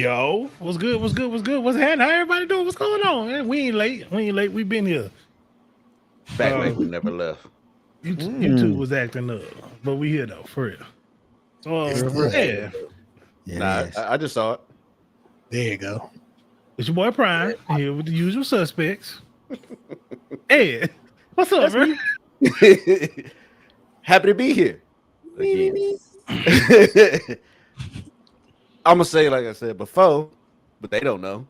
Yo, what's good? What's good? What's good? What's happening? How everybody doing? What's going on? Man? We ain't late. We ain't late. We been here. Back like we never left. You two was acting up, but we here though, for real. Nah, I just saw it. There you go. It's your boy Prime here with the usual suspects. Hey, what's up, bro? Happy to be here again. I'm gonna say like I said before, but they don't know.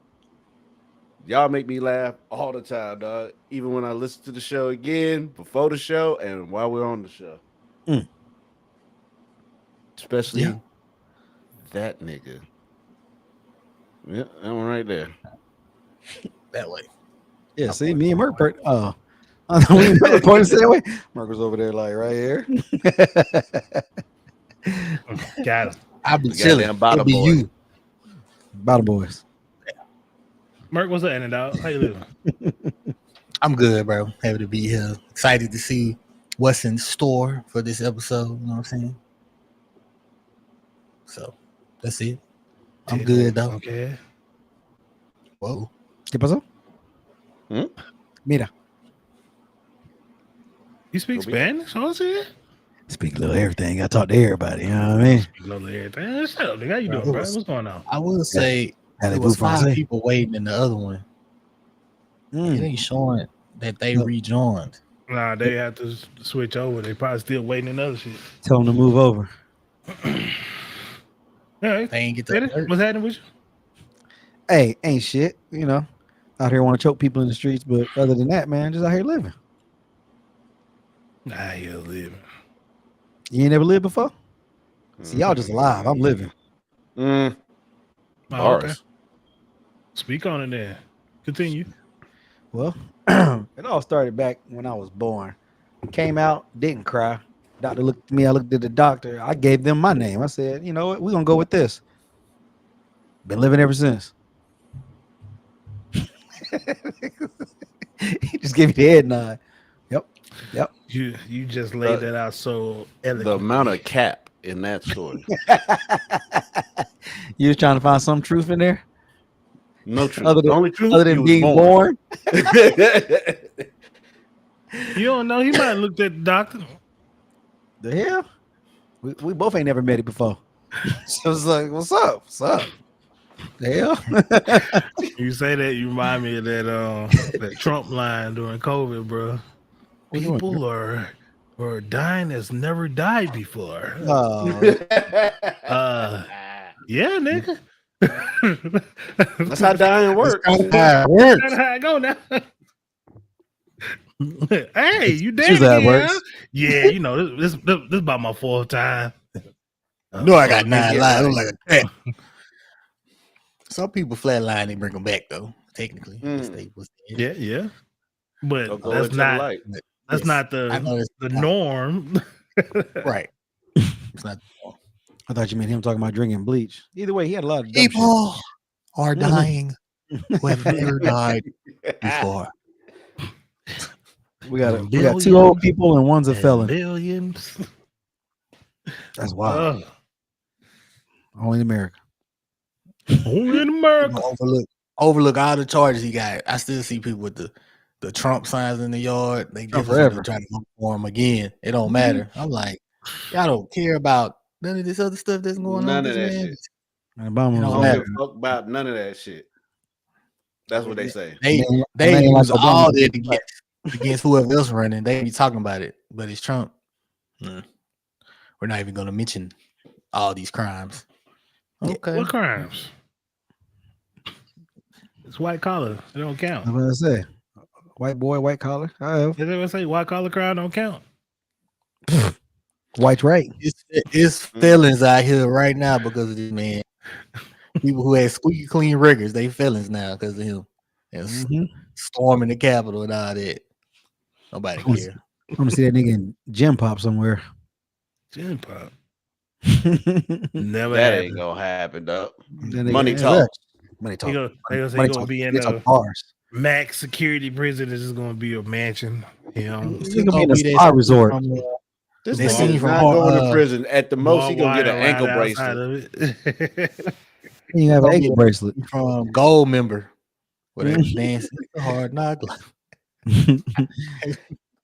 Y'all make me laugh all the time, dog. Even when I listen to the show again, before the show, and while we're on the show. Especially that nigga. Yeah, that one right there. That way. Yeah, see, me and Murk. We pointed the same way. Murk was over there, like right here. Got him. I'll be chilling. Bottom It'll be boy. you. Bottom boys. Murk, what's up, dog? How you living? I'm good, bro. Happy to be here. Excited to see what's in store for this episode. You know what I'm saying? So that's it. I'm good though. Okay. Whoa. ¿Qué pasó? Mira. You speak Spanish? What is it? Speak a little everything. I talk to everybody. You know what I mean? Speak a little everything. Shut up, nigga. How you doing, bro? What's going on? I will say there was 5 people waiting in the other one. It ain't showing that they rejoined. Nah, they have to switch over. They probably still waiting in other shit. Tell them to move over. All right. They ain't get that. What's happening with you? Hey, ain't shit. You know, out here want to choke people in the streets, but other than that, man, just out here living. Nah, you're living. You ain't never lived before? See, y'all just alive. I'm living. Oh, Bars. okay. Speak on it then. Continue. Well, it all started back when I was born. Came out, didn't cry. Doctor looked at me. I looked at the doctor. I gave them my name. I said, you know what? We're going to go with this. Been living ever since. He just gave me the head nod. Yep. You just laid that out so elegantly. The amount of cap in that story. You was trying to find some truth in there? No truth. Other than, only truth other than being born? You don't know. He might have looked at the doctor. The hell? We both ain't never met it before. So it's like, what's up? What's up? The hell? You say that, you remind me of that Trump line during COVID, bro. People are dying as never died before. Oh. Yeah, nigga. That's how dying works. That's how I go now. Hey, you dead again? Huh? Yeah, you know this about my 4th time. No, I got 9 lives. I'm like a cat. Some people flatline, they bring them back though. Technically, yeah. But that's not the norm. Right. It's not. I thought you meant him talking about drinking bleach. Either way, he had a lot of people are dying who have never died before. We got 2 old people and one's a felon. Millions. That's wild. Only in America. Only in America. Overlook all the charges he got. I still see people with the Trump signs in the yard. They just trying to look for him again. It don't matter. I'm like, y'all don't care about none of this other stuff that's going on. None of that shit. Obama don't give a fuck about none of that shit. That's what they say. They use all that against whoever else running. They be talking about it, but it's Trump. We're not even going to mention all these crimes. Okay, what crimes? It's white collar. It don't count. I'm gonna say, white boy, white collar. Did they ever say white collar crime don't count? White right. It's felons out here right now because of this man. People who had squeaky clean records, they felons now because of him. And storming the Capitol and all that. Nobody care. I'm gonna see that nigga in Gym Pop somewhere. Gym Pop. Never. That ain't gonna happen, though. Money talks. Money talk. They gonna be in a max security prison. This is gonna be a mansion. You know, he's gonna be in a spa resort. This nigga not going to prison. At the most, he gonna get an ankle bracelet. You have an ankle bracelet. from Gold member with a dancing hard knock.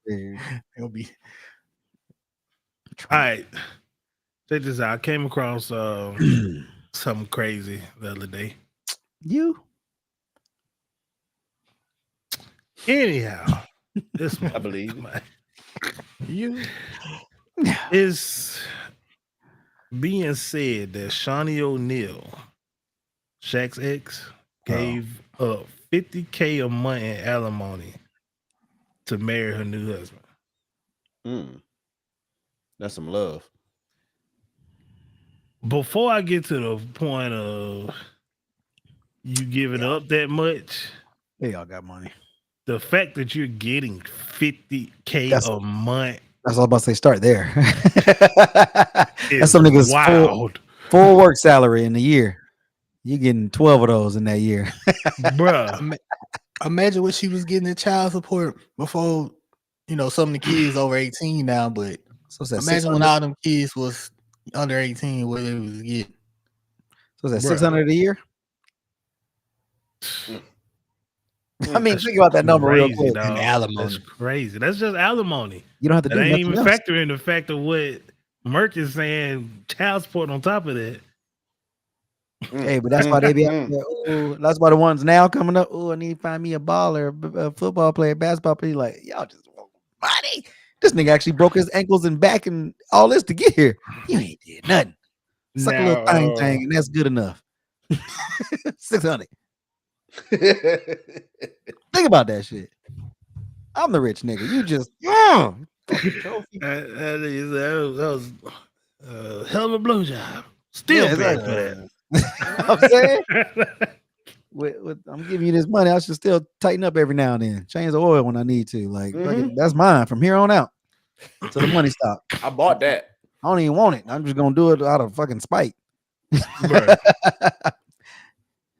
It'll be All right, check this out. I came across something crazy the other day. You? Anyhow, this I believe you. is being said that Shawnee O'Neal, Shaq's ex, gave up $50K a month in alimony to marry her new husband. That's some love. Before I get to the point of you giving up that much, They all got money. the fact that you're getting $50K a month. That's all I'm about to say. Start there. is That's some niggas wild. full work salary in a year. You're getting 12 of those in that year. Bruh. Imagine what she was getting in child support before, some of the kids over 18 now, but So is that imagine when all them kids was under 18, what they was getting. So is that 600 a year? I mean, That's think about that number real crazy, quick. dog. And alimony. That's crazy. That's just alimony. You don't have to That do ain't nothing even else. factor in the fact of what Murk is saying, child support on top of that. Hey, but that's why they be out there. Oh, that's why the ones now coming up. Oh, I need to find me a baller, a football player, basketball player. Like, y'all just want money. This nigga actually broke his ankles and back and all this to get here. You ain't did nothing. Suck a little thing, and that's good enough. 600. Think about that shit. I'm the rich nigga. You just That was a hell of a blowjob. Still paying for that. I'm saying, I'm giving you this money. I should still tighten up every now and then. Change the oil when I need to. Like fucking, that's mine from here on out until the money stop. I bought that. I don't even want it. I'm just gonna do it out of fucking spite. Bruh.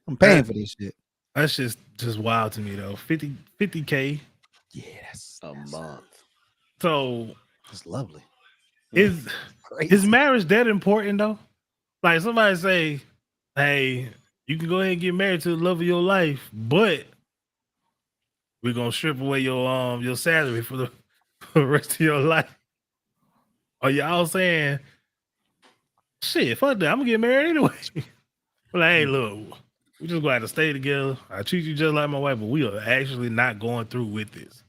I'm paying for this shit. That's just wild to me though. 50K. Yeah, that's A month. So that's lovely. is marriage that important though? Like somebody say, hey, you can go ahead and get married to the love of your life, but we're gonna strip away your salary for the rest of your life. Are y'all saying, shit, fuck that, I'm gonna get married anyway? Well, like, hey, look, we just gonna have to stay together. I treat you just like my wife, but we are actually not going through with this.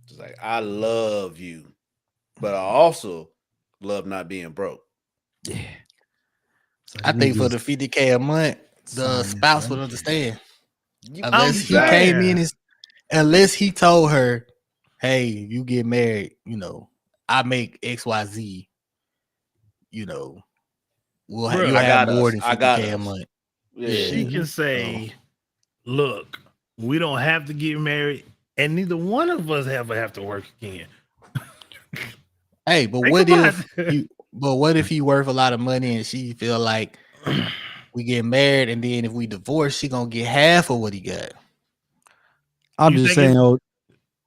It's like, I love you, but I also love not being broke. Yeah. So I think for the 50K a month, the spouse would understand. Unless he saying. came in unless he told her, hey, you get married, I make XYZ, we'll have, Bruh, you I have got more us. than I got 50K a us. month. Yeah. She can say, look, we don't have to get married, and neither one of us ever have to work again. Hey, but what if he worth a lot of money and she feel like we get married and then if we divorce, she gonna get half of what he got? I'm You just think saying,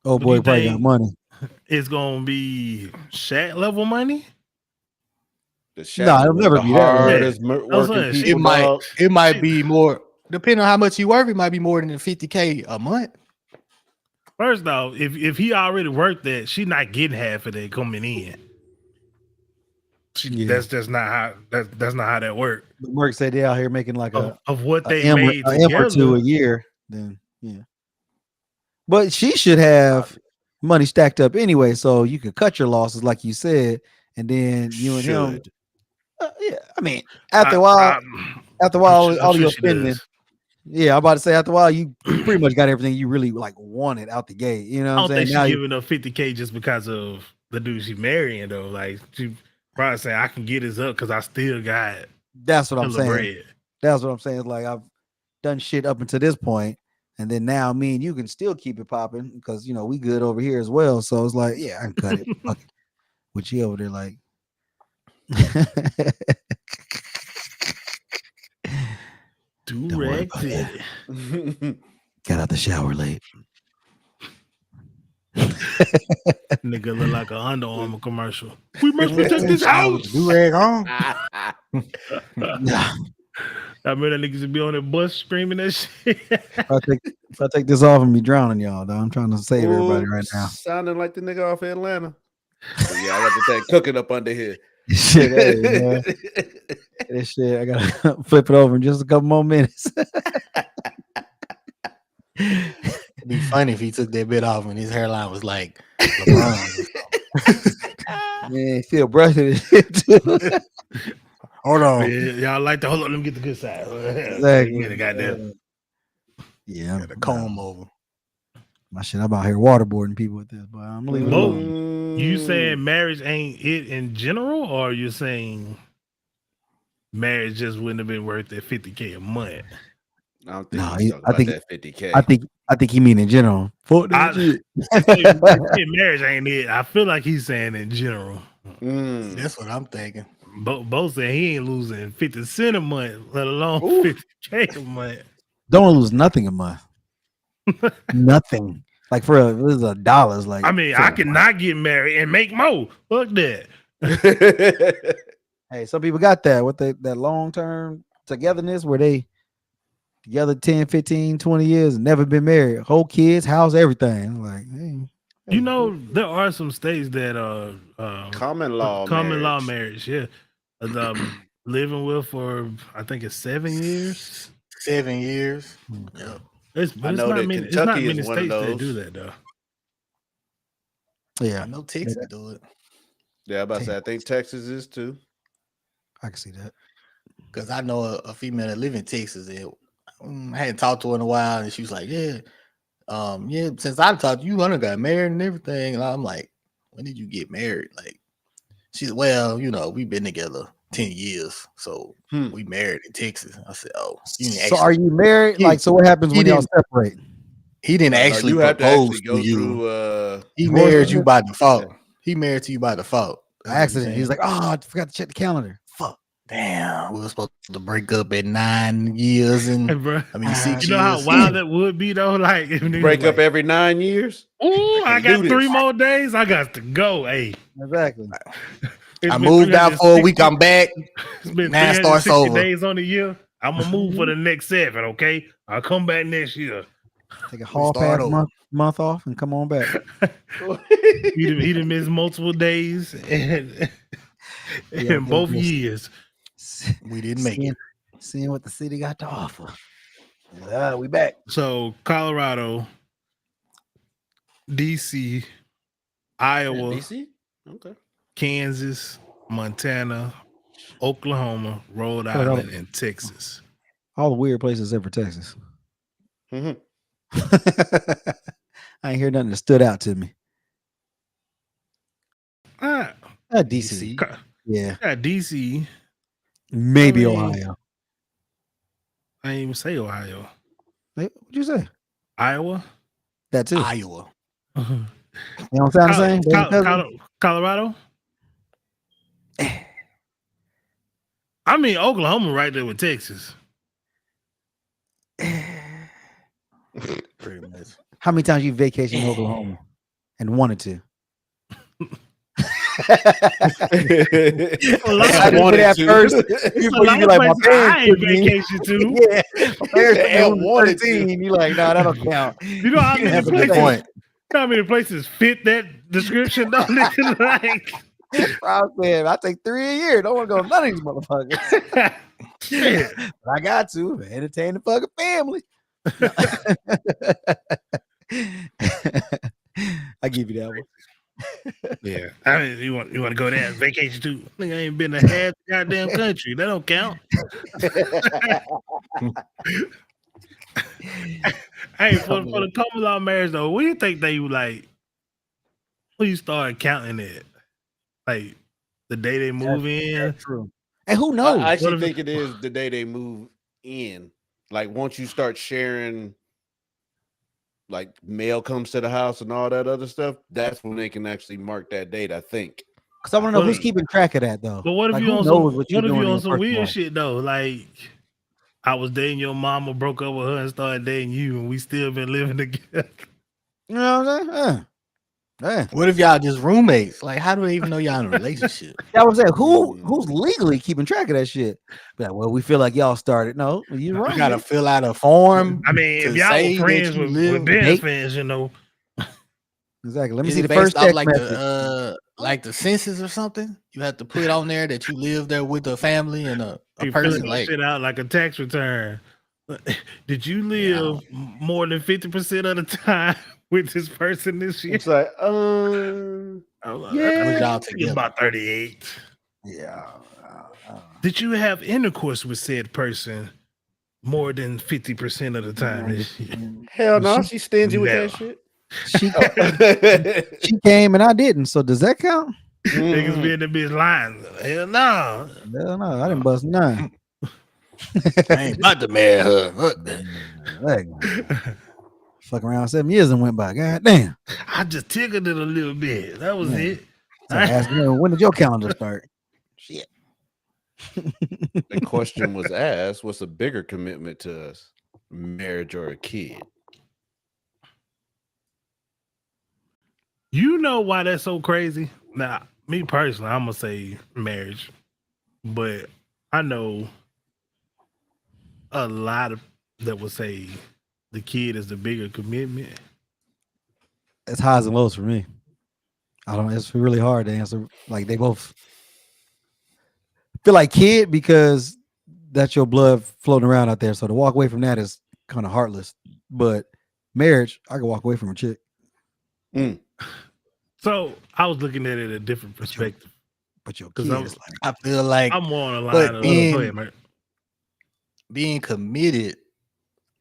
old boy you probably got think- money. It's gonna be Shaq level money. No, it'll never be that way. hardest working saying, people. It might be more, depending on how much you work, it might be more than 50K a month. First off, if he already worked that, she not getting half of that coming in. That's just not how that's not how that worked. But Murk said they out here making like Of what they M made or two together. a year. Then yeah, but she should have money stacked up anyway, so you could cut your losses, like you said, and then you and him. Yeah, I mean, after a while, all sure your she spending. does. Yeah, I'm about to say after a while, you pretty much got everything you really like wanted out the gate. You know I what don't I'm think saying? she's giving up 50K just because of the dude she's marrying though. Like she probably saying I can get his up because I still got That's what I'm hella saying. bread. That's what I'm saying. It's like I've done shit up until this point, and then now me and you can still keep it popping because we good over here as well. So it's like, yeah, I can cut it. Fuck it. With you over there, like. Direct it. Got out the shower late. Nigga look like an Under Armour commercial. We must protect this house. Do rag on. Nah. I remember that niggas would be on the bus screaming that shit. If I take this off and be drowning y'all, though, I'm trying to save everybody right now. Sounding like the nigga off Atlanta. But yeah, I got the thing cooking up under here. Shit, hey, man. This shit, I gotta flip it over in just a couple more minutes. It'd be funny if he took that bit off and his hairline was like LeBron. Man, still brushing this shit too. Hold on. Yeah, y'all like to hold on. Let me get the good side. Exactly. Get it, goddamn. Yeah, The comb over. my shit. I'm out here waterboarding people with this, but I'm leaving it Mo, alone. you saying marriage ain't it in general, or you saying marriage just wouldn't have been worth that $50K a month? I don't think No, he's talking about that 50K. I think he mean in general. Fuck that shit. Marriage ain't it. I feel like he's saying in general. That's what I'm thinking. Both saying he ain't losing 50 cents a month, let alone 50K a month. Don't lose nothing a month. Nothing. Like for real, this is $1. Like I mean, I cannot get married and make more. Fuck that. Hey, some people got that with that long-term togetherness where they together 10, 15, 20 years and never been married. Whole kids, house, everything. Like, hey, You know, there are some states that common law marriage, yeah. Living with for I think it's 7 years. 7 years. Yeah. It's not many states that do that though. yeah, I know Texas do it. Yeah, I'm about to say I think Texas is too. I can see that. Because I know a female that live in Texas and I hadn't talked to her in a while, and she was like, yeah, since I talked to you, I done got married and everything. And I'm like, when did you get married? Like, she's well, we've been together 10 years, so we married in Texas. I said, oh, so are you married? Like, so what happens when y'all separate? He didn't actually propose to you. He married you by default. He married to you by default. By accident. He's like, oh, I forgot to check the calendar. Fuck. Damn, we were supposed to break up at 9 years and Hey, bro, 6 years. You know how wild that would be though? Like if break up every 9 years. Ooh, I got 3 more days. I got to go. Hey, exactly. I moved out for a week. I'm back. It's been now it starts over. days on the year. I'm gonna move for the next 7. Okay, I'll come back next year. Take a hall pass month off and come on back. he done missed multiple days in both years. We didn't make it. Seeing what the city got to offer. We back. So Colorado, DC, Iowa, DC? Okay. Kansas, Montana, Oklahoma, Rhode Island, and Texas. All the weird places except for Texas. Mm-hmm. I ain't hear nothing that stood out to me. DC. Yeah. DC. Maybe Ohio. I didn't even say Ohio. What'd you say? Iowa? That too. Iowa. You don't sound the same? Colorado? I mean, Oklahoma right there with Texas. Pretty much. How many times you vacation in Oklahoma and wanted to? I wanted to. First, before you be like, my parents I ain't vacation to. Yeah, my parents wanted to. You like, no, that don't count. You know how many places? How many places fit that description? Though, like, I said, I take 3 a year. Don't want to go to none of these motherfuckers. But I got to entertain the fucking family. I give you that one. Yeah, I mean, you want to go there on vacation too? I think I ain't been to half the goddamn country. That don't count. Hey, for the common law marriage though, what do you think they like? When you start counting it, like the day they move in. That's true. And who knows? I actually think it is the day they move in. Like once you start sharing. Like mail comes to the house and all that other stuff, that's when they can actually mark that date, I think. Because I want to know who's keeping track of that though. But what if like, you on some weird shit though? Like I was dating your mama, broke up with her, and started dating you, and we still been living together. You know what I'm saying? Man. What if y'all just roommates? Like, how do they even know y'all in a relationship? I was saying, who's legally keeping track of that shit? Be like, well, we feel like y'all started. No, you're wrong. You gotta fill out a form. I mean, to if y'all were say that friends you with live. Ben's fans, you know. Exactly. Let me Is see it the based first off text like message. the census or something? You have to put on there that you live there with a family and a You person. filling Like, shit out like a tax return. Did you live more than 50% of the time with this person this year? It's like, Yeah. y'all It's together? about 38. Yeah. Did you have intercourse with said person more than 50% of the time this year? hell no, she's stingy with No. that shit. She came and I didn't. So does that count? Niggas be in the bitch line. Hell no. Hell no, I didn't bust none. I ain't about to marry her. Fuck around 7 years and went by. God damn. I just tickled it a little bit. That was it. So I asked her, when did your calendar start? Shit. The question was asked, what's a bigger commitment to us? Marriage or a kid? You know why that's so crazy? Now, me personally, I'm gonna say marriage, but I know a lot of that would say the kid is the bigger commitment. It's highs and lows for me. I don't. It's really hard to answer. Like they both feel like kid because that's your blood floating around out there. So to walk away from that is kind of heartless. But marriage, I can walk away from a chick. So I was looking at it a different perspective. But your kid is like, I feel like I'm more on the line of go ahead, man. Being committed.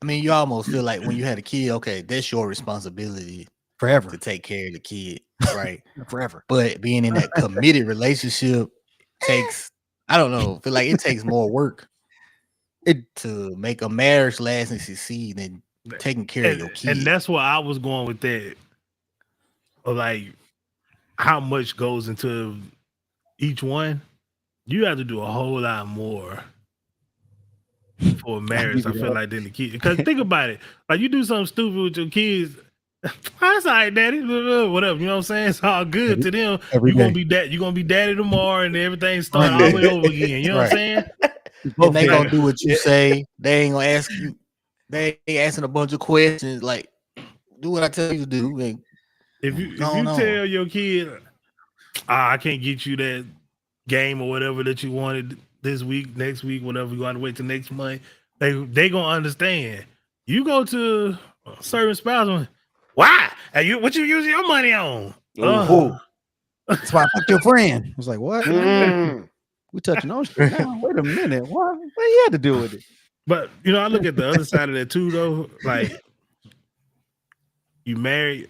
I mean, you almost feel like when you had a kid, okay, that's your responsibility forever to take care of the kid, right? Forever. But being in that committed relationship takes, I don't know, feel like it takes more work to make a marriage last and succeed than taking care of your kid. And that's where I was going with that. Like how much goes into each one. You have to do a whole lot more for a marriage, I feel like, than the kid. Because think about it. Like you do something stupid with your kids. That's all right, daddy. Whatever. You know what I'm saying? It's all good to them. You're gonna be you're gonna be daddy tomorrow and everything starts all the way over again. You know what I'm saying? And they gonna do what you say. They ain't gonna ask you, they ain't asking a bunch of questions. Like, do what I tell you to do. And if you tell your kid, I can't get you that game or whatever that you wanted this week, next week, whatever, you gotta wait till next month. They gonna understand. You go to a certain spouse, why? What you using your money on? That's why I fucked your friend. I was like, what? We touching on shit now. Wait a minute. What you had to do with it? But you know, I look at the other side of that too, though. Like you married,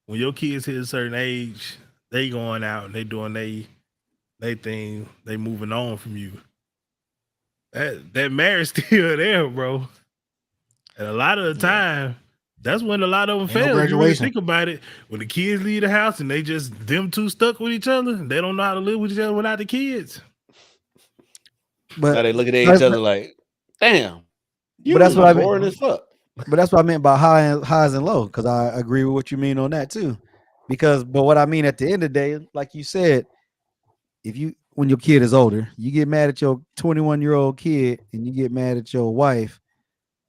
when your kids hit a certain age, they going out and they doing they thing, they moving on from you. That marriage still there, bro. And a lot of the time, that's when a lot of them fail. If you really think about it, when the kids leave the house and they just them two stuck with each other, they don't know how to live with each other without the kids. But now they look at each other like, damn. But that's what I mean. As fuck. But that's what I meant by highs and lows, because I agree with what you mean on that too. But what I mean at the end of the day, like you said, when your kid is older, you get mad at your 21-year-old kid and you get mad at your wife,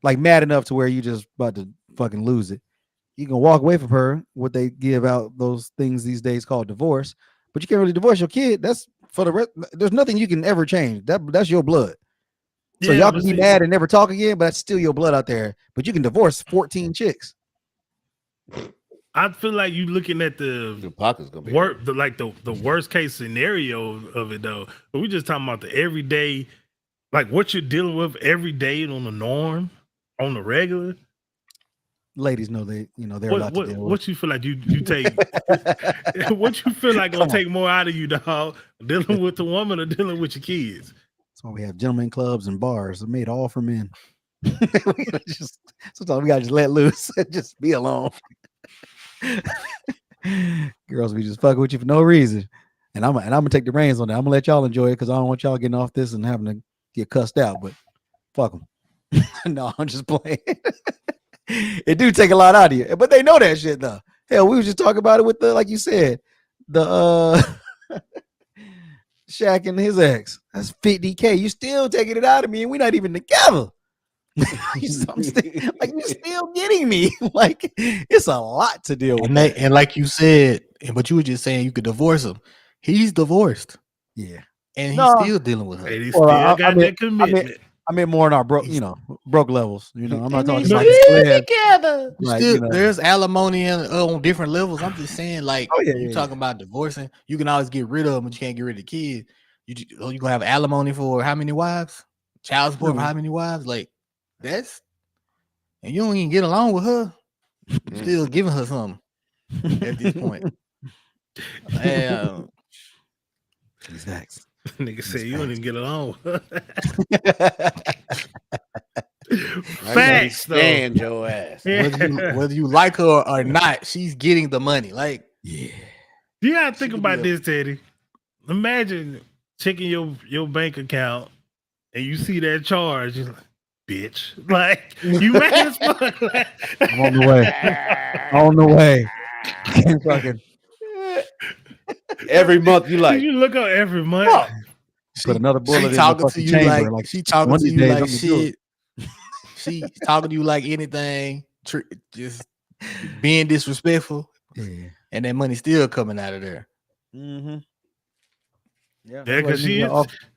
like mad enough to where you just about to fucking lose it. You can walk away from her, what they give out those things these days called divorce, but you can't really divorce your kid. That's for the rest. There's nothing you can ever change. That's your blood. So y'all can be mad and never talk again, but that's still your blood out there. But you can divorce 14 chicks. I feel like you looking at the pocket's gonna be the worst case scenario of it though. But we just talking about the everyday, like what you're dealing with every day on the norm, on the regular. Ladies know they're allowed to deal with. What you feel like you take? What you feel like gonna take more out of you, dog? Dealing with the woman or dealing with your kids? That's why we have gentlemen clubs and bars. They're made all for men. Sometimes we gotta just let loose and just be alone. Girls, we just fucking with you for no reason, and I'm gonna take the reins on that. I'm gonna let y'all enjoy it because I don't want y'all getting off this and having to get cussed out. But fuck them. No, I'm just playing. It do take a lot out of you, but they know that shit though. Hell, we were just talking about it with the, like you said, the Shaq and his ex. That's $50K. You still taking it out of me, and we're not even together. You're still getting me. Like, it's a lot to deal with. And like you said, but you were just saying you could divorce him. He's divorced. Yeah. And he's still dealing with her. And he still got that commitment. I mean more on our broke levels. You know, I'm not talking about together. Like, there's alimony on different levels. I'm just saying, like, you talking about divorcing, you can always get rid of them, but you can't get rid of the kids. You gonna have alimony for how many wives? Child support for how many wives? Like, that's, and you don't even get along with her. You're still giving her something at this point. These facts. Nigga said you don't even get along. Facts, though. Stand your ass. Whether you like her or not, she's getting the money. Like, yeah. You gotta think about this, Teddy. Imagine checking your bank account and you see that charge. You're like, bitch. Like, you mad as fuck. I'm on the way. On the way. Can't fucking. Every month you like. You look up every month. Oh. Put another bullet in the fucking chamber. Like she talking to you like shit. She talking to you like anything. Just being disrespectful. Yeah. And that money still coming out of there. Mm-hmm. Yeah, because she is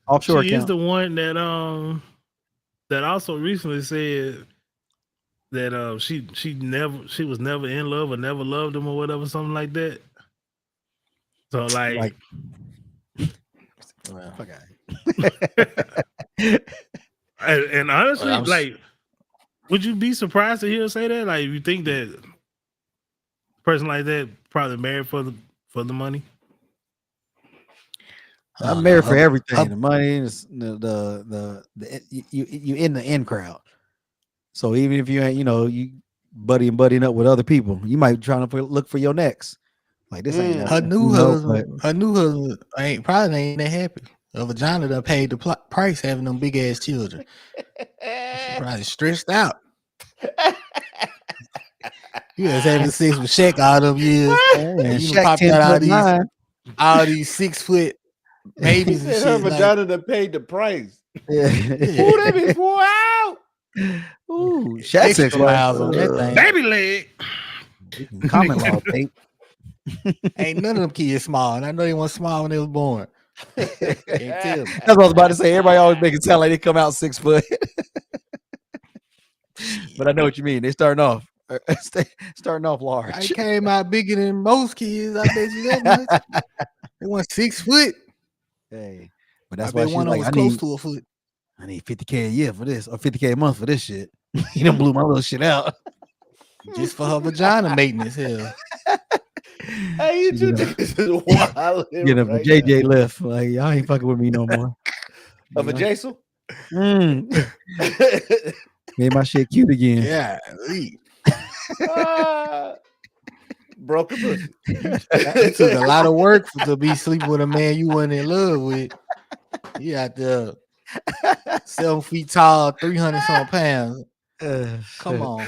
offshore. She is the one that that also recently said that she was never in love or never loved him or whatever, something like that. So like well, and honestly, like, would you be surprised to hear her say that? Like, you think that a person like that probably married for the money? I'm married for everything. The money, you in the in crowd. So even if you ain't, you buddying up with other people, you might be trying to look for your next. Like, this ain't her new husband. Her new husband ain't that happy. Her vagina done paid the price having them big ass children. She probably stressed out. You was having sex with Shaq all them years, and you popped out all these 6 foot babies and shit. Her vagina done paid the price. Yeah. Ooh, that be 4 out. Ooh, Shaq 6 miles on that thing. Baby leg. Common law tape. Ain't none of them kids small, and I know they weren't small when they was born. Can't tell me. That's what I was about to say. Everybody always make it sound like they come out 6 foot. But I know what you mean. They starting off large. I came out bigger than most kids. I bet you that much. They went 6 foot. Hey, but that's why she's like, was close to a foot. I need $50K a year for this, or $50K a month for this shit. You done blew my little shit out. Just for her vagina maintenance, hell. Hey, you two niggas is wild. Get up a JJ lift. Like, y'all ain't fucking with me no more. Of a Jason? Made my shit cute again. Yeah. Broken pussy. It took a lot of work to be sleeping with a man you wasn't in love with. You out there 7 feet tall, 300 some pounds. Come on.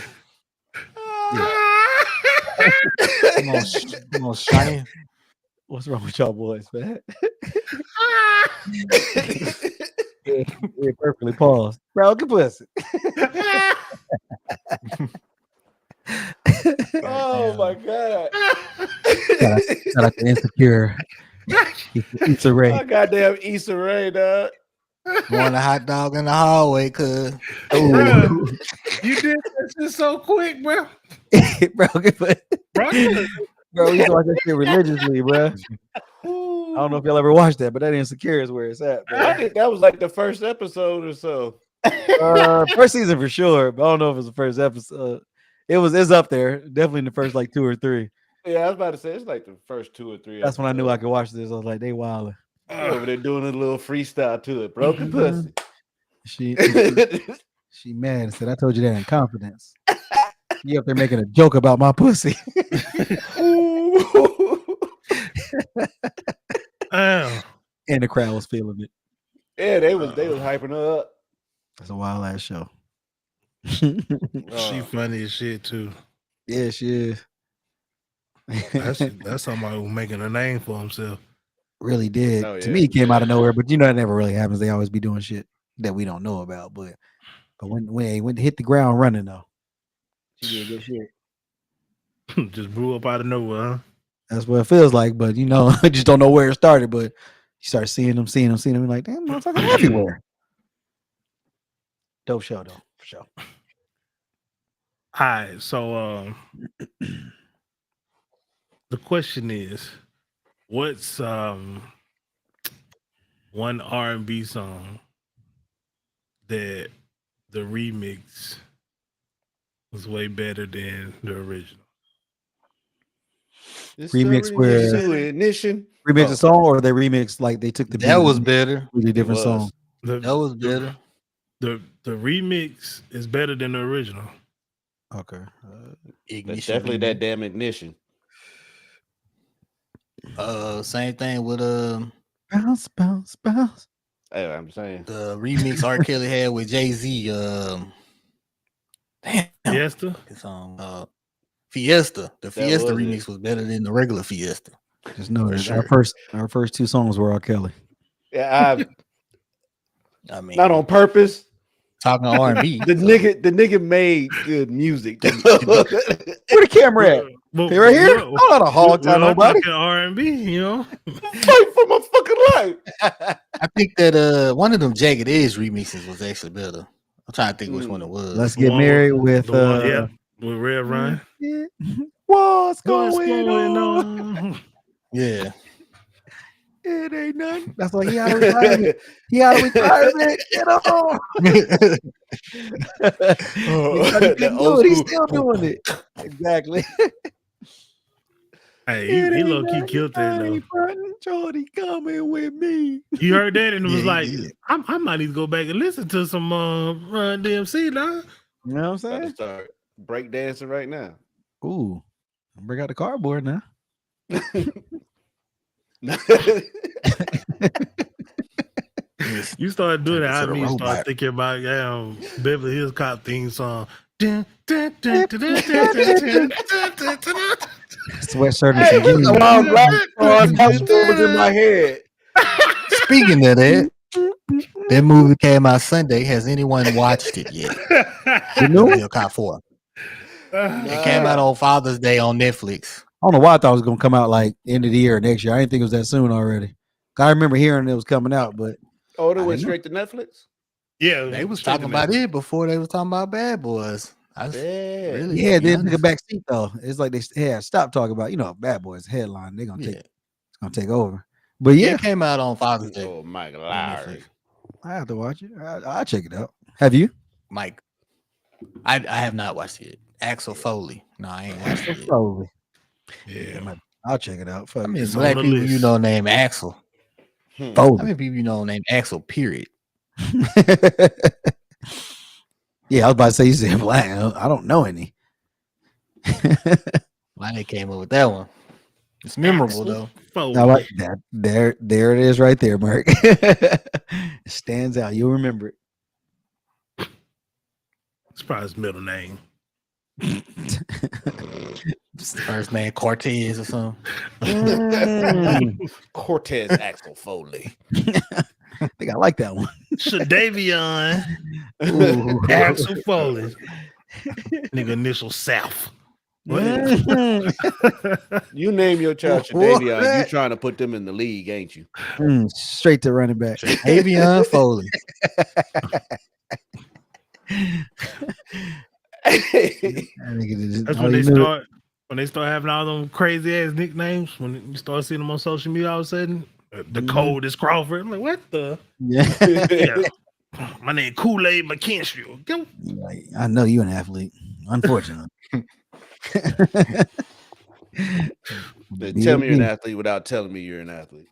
Come on, Shane. What's wrong with y'all boys, man? Yeah, perfectly paused. Broken pussy. Oh my god. Shout out to Insecure. Issa Rae. Oh, goddamn Issa Rae, dog. Want a hot dog in the hallway, cuz. Bro, you did that shit so quick, bro. Broken pussy. Bro, we used to watch that shit religiously, bro. I don't know if y'all ever watched that, but that Insecure is where it's at, bro. I think that was like the first episode or so. First season for sure, but I don't know if it was the first episode. It's up there, definitely in the first like 2 or 3. Yeah, I was about to say it's like the first 2 or 3. That's when I knew I could watch this. I was like, they wildin'. Over there doing a little freestyle to it. Broken pussy. She mad and said, I told you that in confidence. You up there making a joke about my pussy. And the crowd was feeling it. Yeah, they was hyping her up. That's a wild ass show. She funny as shit too. Yeah, she is. That's somebody who's making a name for himself. Really did. Oh, To yeah. me, it came out of nowhere, but you know that never really happens. They always be doing shit that we don't know about. But when it hit the ground running though, she did good shit. Just blew up out of nowhere, huh? That's what it feels like. But you know, I just don't know where it started. But you start seeing them, you're like, damn, motherfucker everywhere. Dope show though, for sure. All right, so the question is, what's one R&B song that the remix was way better than the original? Remix where ignition. Remix a song, or they remix like they took the That beat was and better. really different song. That was better. The remix is better than the original. Okay, That's definitely that damn ignition. Same thing with bounce, bounce, bounce. Hey, I'm saying the remix R. Kelly had with Jay-Z. Damn, Fiesta. Song. Fiesta. The Fiesta was remix was better than the regular Fiesta. Just know that sure. our first two songs were R. Kelly. yeah, I mean, not on purpose. Talking R&B. The nigga made good music. Where the camera at? But, Right here? I'm not a hog tie nobody. R&B, you know. Fight for my fucking life. I think that one of them Jagged Edge remixes was actually better. I'm trying to think which one it was. Let's Get Married with with Red Ryan. What's going on? Yeah. It ain't nothing. That's why he out of retirement. He out of retirement. Get on. He's still doing it. Exactly. Hey, he low key killed that though. Jordy coming with me. You heard that and it was like, did. I might need to go back and listen to some Run DMC now. You know what I'm About to saying? start break dancing right now. Ooh, break out the cardboard now. You started doing that. I Instead of mean, robot. start thinking about Beverly Hills Cop theme song. Sweatshirt and some jeans. was in my head. Speaking of that, that movie came out Sunday. Has anyone watched it yet? Beverly Hills Cop 4. It came out on Father's Day on Netflix. I don't know why I thought it was gonna come out like end of the year or next year. I didn't think it was that soon already. I remember hearing it was coming out, but Oh, they went straight to Netflix? Yeah, They was talking about it before they was talking about Bad Boys. Really, yeah, they took a back seat though. It's like they stop talking about Bad Boys headline. They're gonna it's gonna take over. But yeah, it came out on Father's Day. Oh my God. I have to watch it. I'll check it out. Have you? Mike, I have not watched it. Axel Foley. No, I ain't watched it yet. Probably. Yeah, I'll check it out. I mean, It's black on the people list. named Axel. Foley. How many people named Axel, period? Yeah, I was about to say you said black. I don't know any. Why they came up with that one? It's memorable though. I like that. There it is right there, Murk. It stands out. You'll remember it. It's probably his middle name. First name Cortez or something. Cortez Axel Foley. I think I like that one. Shadavion Axel Foley. Nigga initial South. You name your child Shadavion, you trying to put them in the league, ain't you? Straight to running back. Avion Foley. That's when they start having all them crazy ass nicknames. When you start seeing them on social media, all of a sudden, the code is Crawford. I'm like, what the? Yeah. My name Kool-Aid McKinstry. Go. I know you're an athlete, unfortunately. Tell me you're an athlete without telling me you're an athlete.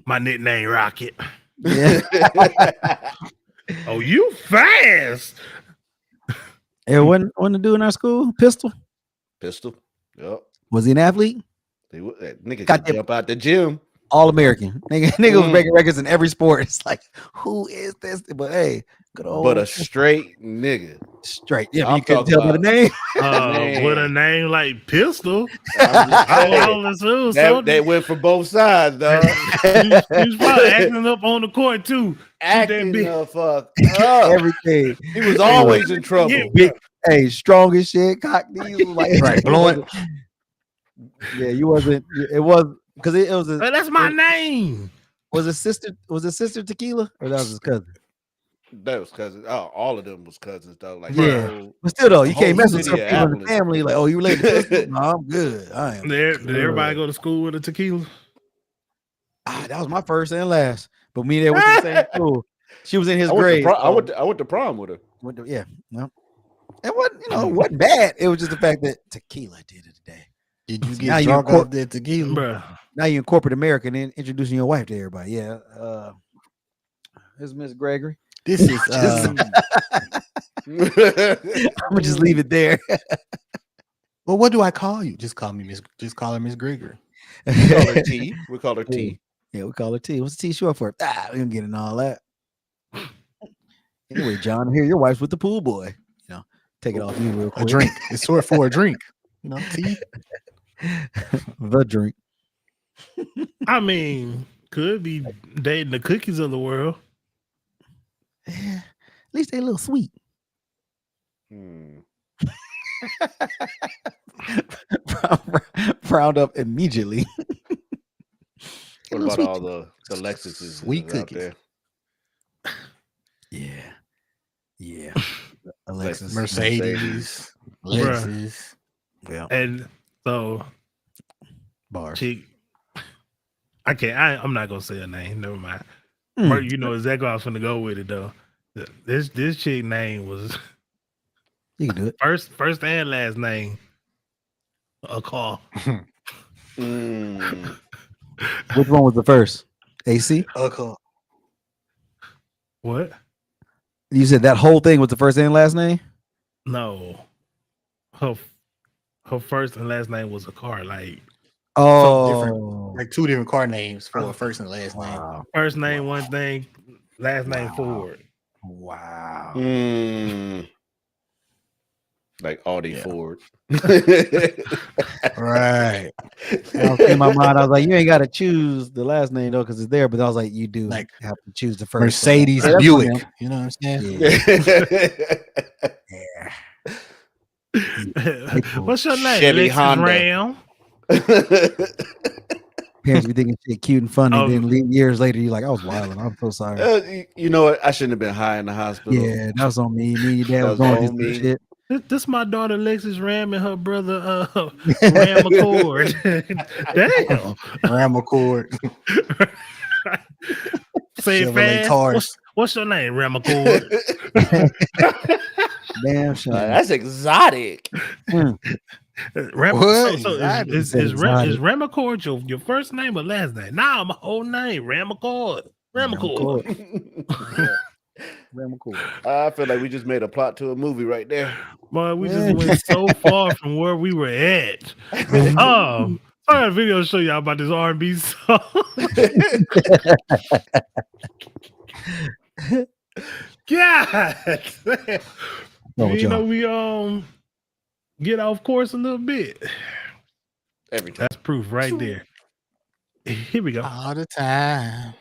My nickname Rocket. Yeah. Oh, you fast. Hey, wasn't the dude in our school? Pistol? Yep. Was he an athlete? That nigga could jump out the gym. All American. Nigga was breaking records in every sport. It's like, who is this? But hey, good old. But a straight nigga. Straight. Yeah, I'm you couldn't talking tell by the name. With a name like Pistol, I'm just I saying. will assume That, so. they went for both sides, dog. He was probably acting up on the court too. Acting big- the fuck up. Everything. He was always in trouble. Yeah, Big, hey, strong as shit. Cock diesel, like Right, blowing. Yeah, you wasn't. It was because it was. Hey, that's my name. Was it sister? Was it sister Tequila or that was his cousin? That was cousins. Oh, all of them was cousins, though. Like, Yeah. bro, But still, though, you whole can't mess with city some of people in the Abilene. family. Like, oh, you related to Pistol? No, I'm good. I am. Did everybody go to school with a tequila? That was my first and last. But me and they went to the same school. She was in his grade. I went to prom with her. Yeah. No. It wasn't, it wasn't bad. It was just the fact that tequila did it today. Did you Now get you drunk off that tequila? Bruh. Now you in corporate America and then introducing your wife to everybody. Yeah. Here's Miss Gregory. This is I'm gonna just leave it there. well, what do I call you? Just call me Miss. Just call her Miss Gregory. We call her T. We call her T. Yeah, we call her T. What's the T short for? We don't get in all that. Anyway, John, here your wife's with the pool boy. Take it off you real quick. A drink. It's short for a drink. Tea. The drink. I mean, could be dating the cookies of the world. Yeah, at least they a little sweet. Frowned up immediately. What about all the Lexuses? Sweet out cookies. there? Yeah. Alexis, Mercedes. Lexus. Yeah. And so, Bar. chick, I'm not gonna say her name. Never mind. Murk, you know exactly how I was gonna go with it though. This chick name was You can do it. first and last name. A call. Which one was the first? AC? Okay. What? You said that whole thing was the first and last name? No. Her first and last name was a car. Like Oh, Like two different car names for a first and last name. wow. first name one thing, last name Ford. Wow. Like Audi Ford. Right. In my mind, I was like, you ain't got to choose the last name though, because it's there. But I was like, you do Like have to choose the first. Mercedes Yeah, that's Buick. what You know what I'm saying? Yeah. What's your name? Chevy Lexus Honda. Ram. Parents be thinking shit cute and funny. Oh. Then years later, you're like, I was wild. I'm so sorry. You know what? I shouldn't have been high in the hospital. Yeah, that was on me. Me and your dad was That was going on through me. some shit. This my daughter Lexus Ram and her brother Ram Accord. Damn. Ram Accord. Say it Chevrolet fast. Taurus. What's your name? Ram Accord. Damn shame. That's exotic. Ram, What? so That is exotic. Ram Accord your first name or last name? Nah, my whole name, Ram Accord. Ram Accord. I feel like we just made a plot to a movie right there. Boy, we just went so far from where we were at. I got a video to show y'all about this R&B song. God, we get off course a little bit. Every time. That's proof right there. Here we go. All the time.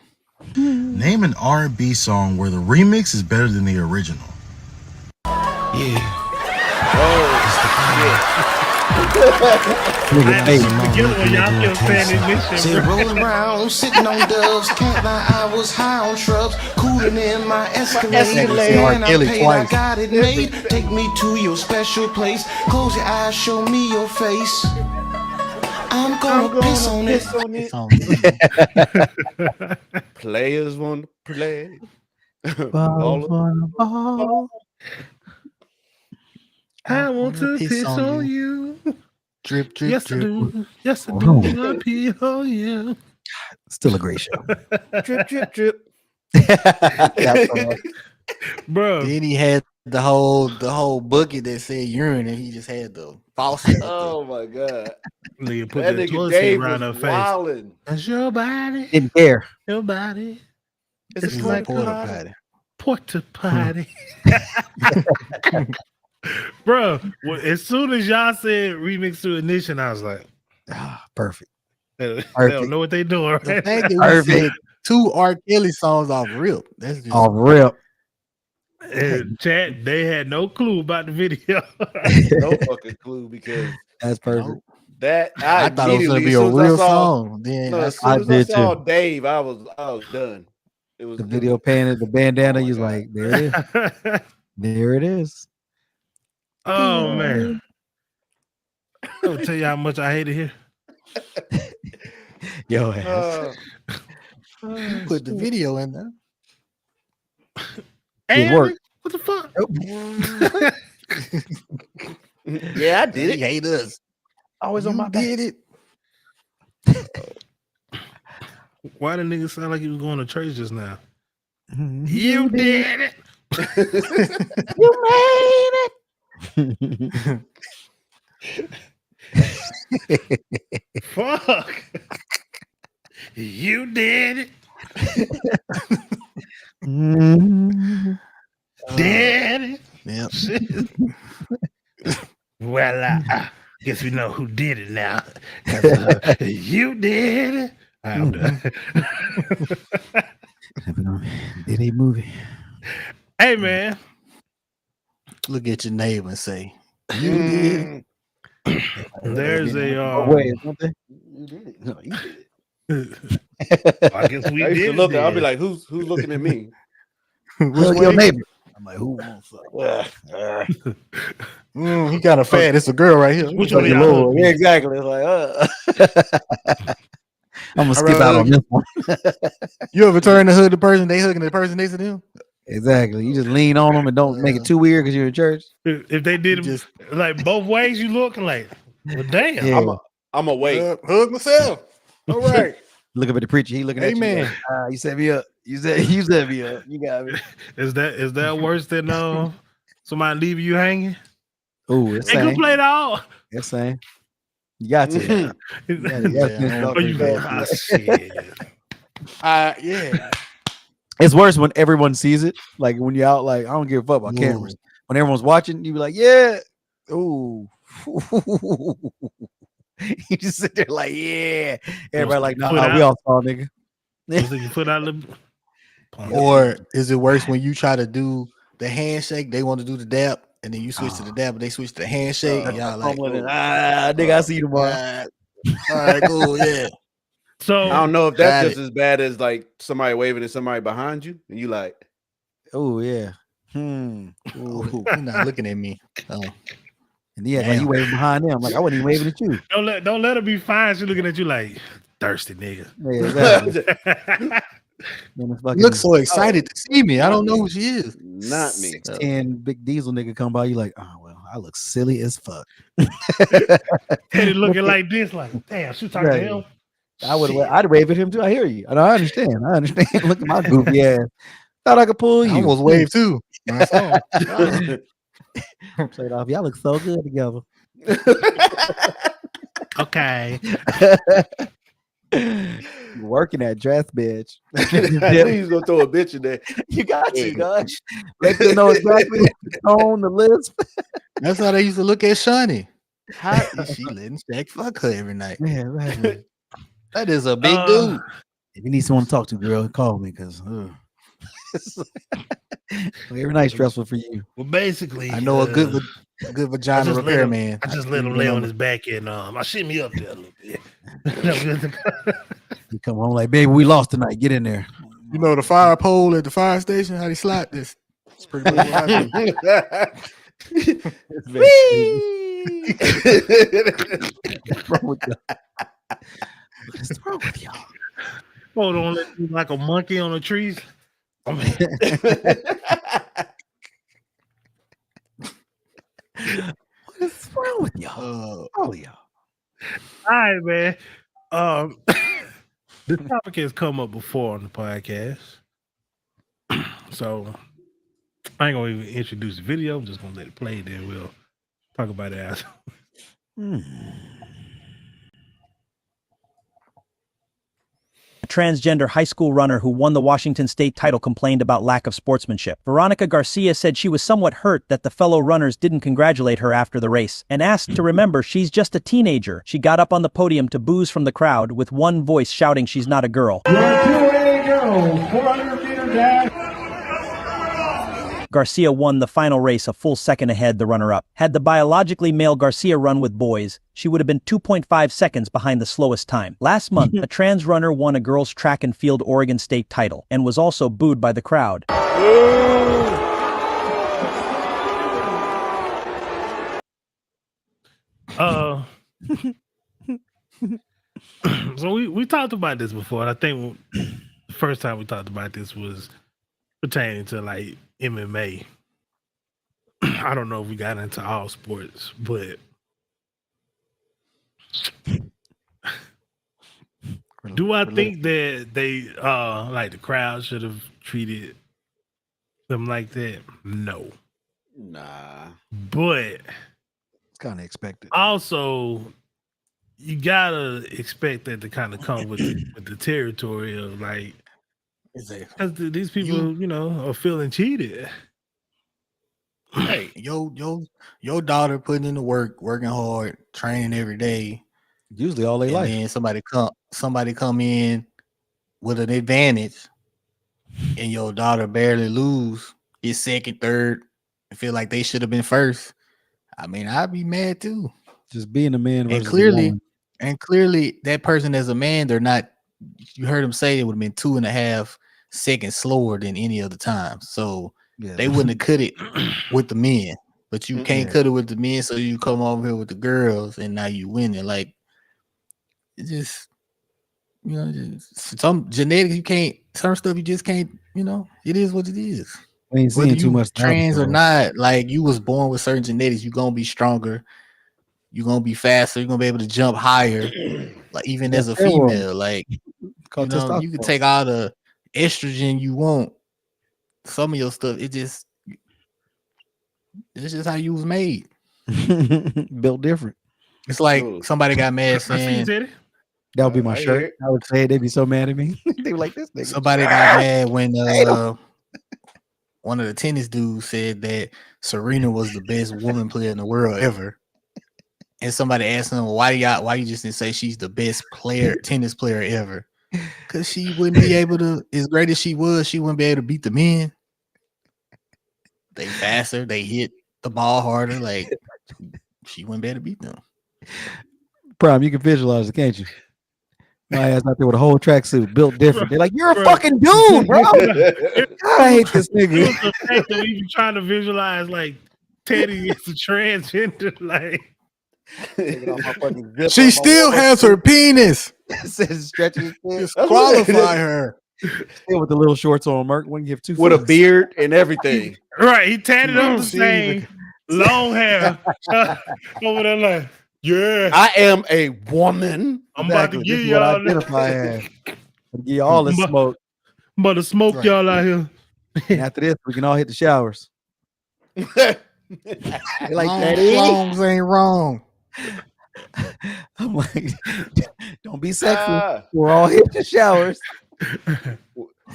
Name an R&B song where the remix is better than the original. Together when y'all still saying this shit, Said bro. rolling around, sitting on doves, can't lie, I was high on shrubs, cooling in my Escalade, and I Kelly paid, twice. I got it made, take me to your special place, close your eyes, show me your face, I'm gonna piss on it. It's on Players want to play. I want to piss piss on on you. Drip, drip, Yes, I drip. do. Yes, I do. Oh. I pee on you. Still a great show. Drip, drip, drip. Bro, Then he had the whole bucket that said urine, and he just had the faucet. Oh my god. nigga put That the nigga toilet seat Dave around her was face. wildin'. That's your body. Didn't care. Your body. It's It's a like porta porta potty. potty. Porta potty. Bro, as soon as y'all said remix to Ignition, I was like, Perfect. they don't know what they doing. The Right? fact that we said 2 R. Kelly songs off rip. That's just Off rip. And chat, they had no clue about the video. No fucking clue because That's perfect. that I thought it was gonna immediately, be as a soon as I real saw- song. Then No, I as soon as I did saw too. Dave, I was done. It was The video painted the bandana. Oh my He's God. like, there it is. There it is. Oh man. I'll tell you how much I hate it here. Yo ass. you put the video in there. And work. what the fuck? Yeah, I did He it. hate us. Always You on my back. did it. Why the nigga sound like he was going to church just now? You did it. Fuck. You did it. Did it. Yep. Shit. Well, I guess we know who did it now. 'Cause, you did it. I'm done. Did a movie. Hey, man. Look at your neighbor and say, "You did it." There's a. Wait, something? You did it. No, you did it. I guess we I used did. to look. it I'll be then. like, who's looking at me? Hug your neighbor. I'm like, who wants He kind of fat. It's a girl right here. Which one of y'all hug me? Yeah, exactly. It's like, I'm gonna skip out on this one. You ever turn to hug the person, they hugging the person next to them? Exactly. You just lean on them and don't make it too weird because you're in church. If they did it Just like both ways, you looking like, well, damn. Yeah. I'm a wait. hug myself. All right. Look up at the preacher. He looking at you. Amen. Like, you set me up. You set me up. You got me. Is that worse than somebody leaving you hanging? Oh, it's Hey, go same. play it all. It's same. You got to. Yeah, Oh, you ah, shit. Yeah. It's worse when everyone sees it. Like when you're out, like I don't give a fuck about Ooh. cameras. When everyone's watching, you be like, yeah. Ooh. You just sit there like, yeah. Everybody like, Put nah, we out. all saw, nigga. Looks like you put out a little. Or is it worse when you try to do the handshake? They want to do the dab, and then you switch to the dab, but they switch to the handshake. And y'all like, nigga, I see you tomorrow. all right, cool, yeah. So I don't know if Got that's just it. as bad as like somebody waving at somebody behind you, and you like, Oh yeah. Ooh, you're not looking at me. Oh. And yeah, like you waving behind them. Like I wasn't even waving at you. don't let her be fine. She's looking at you like thirsty nigga. Yeah, exactly. Then it's fucking Look so excited to see me. I don't know who she is. not me. 6'10" big diesel nigga come by. You like, oh well, I look silly as fuck. Teddy looking like this, like, damn, she talking Right. to him. I'd wave at him too. I hear you. I understand. Look at my goofy ass. Thought I could pull I you. almost waved too. I saw him. Played off. Y'all look so good together. Okay. Working at dress bitch. I knew he was gonna throw a bitch in there. You got to, dog. Make them know exactly the tone, the lisp. That's how they used to look at Shani. How is she letting Shaq fuck her every night? Yeah, right. That is a big Uh, dude. If you need someone to talk to, girl, call me because every night's stressful for you. Well, basically, I know a good vagina just let repair him- man. I just let him lay on his back and I shimmy up there a little bit. You come home like, baby, we lost tonight. Get in there. You know the fire pole at the fire station, how they slide this. It's pretty much what I do. What's wrong with y'all? What's wrong with y'all? Hold on, let you like a monkey on a tree. I mean, What's wrong with y'all? All of y'all. all right, man. The topic has come up before on the podcast, so I ain't gonna even introduce the video. I'm just gonna let it play. Then we'll talk about it after. transgender high school runner who won the Washington State title complained about lack of sportsmanship. Veronica Garcia said she was somewhat hurt that the fellow runners didn't congratulate her after the race and asked to remember she's just a teenager. She got up on the podium to boos from the crowd with one voice shouting she's not a girl. Your 2A girls, 400-meter dash. Garcia won the final race a full second ahead the runner-up. Had the biologically male Garcia run with boys, she would have been 2.5 seconds behind the slowest time. Last month, a trans runner won a girls' track and field Oregon State title and was also booed by the crowd. So we talked about this before, and I think the first time we talked about this was pertaining to like MMA. I don't know if we got into all sports, but do I think that they like the crowd should have treated them like that? No. Nah. But It's kind of expected. also you gotta expect that to kind of come with the territory of like, because these people, you know, are feeling cheated. Hey, your daughter putting in the work, working hard, training every day. Usually all they like. And somebody come in with an advantage, and your daughter barely lose, is second, third, and feel like they should have been first. I mean, I'd be mad too. Just being a man versus and clearly that person as a man, they're not. You heard him say it would have been 2.5 seconds slower than any other time. So they wouldn't have cut it with the men, but you can't cut it with the men. So you come over here with the girls, and now you winning. Like, it just, you know, just some genetics you can't. Some stuff you just can't. You know, it is what it is. We ain't seeing too much trans or not. Like, you was born with certain genetics. You're gonna be stronger. You're gonna be faster. You're gonna be able to jump higher. Like, even as a female, like, you know, you can take all the estrogen you want. Some of your stuff, it's just how you was made. Built different. It's like somebody got mad saying that would be my shirt. I would say it. They'd be so mad at me. They were like, this nigga. Somebody got mad when one of the tennis dudes said that Serena was the best woman player in the world ever. And somebody asked him, why you just didn't say she's the best tennis player ever? Because she wouldn't be able to, as great as she was, she wouldn't be able to beat the men. They faster, they hit the ball harder. Like, she wouldn't be able to beat them. Prime, you can visualize it, can't you? My ass out there with a whole tracksuit built different. They're like, you're a fucking dude, bro. I hate this nigga. It was the fact that we were trying to visualize like Teddy is a transgender, like. She still has her penis. Stretching. Disqualify her. Still with the little shorts on, Murk. When you have two with a beard and everything. Right, he tatted up the same, long hair over there. Like, yeah, I am a woman. I'm about to give y'all give you all the smoke. I'm about to smoke y'all out here. And after this, we can all hit the showers. Like, songs ain't wrong. I'm like, don't be sexy. We're all hit the showers.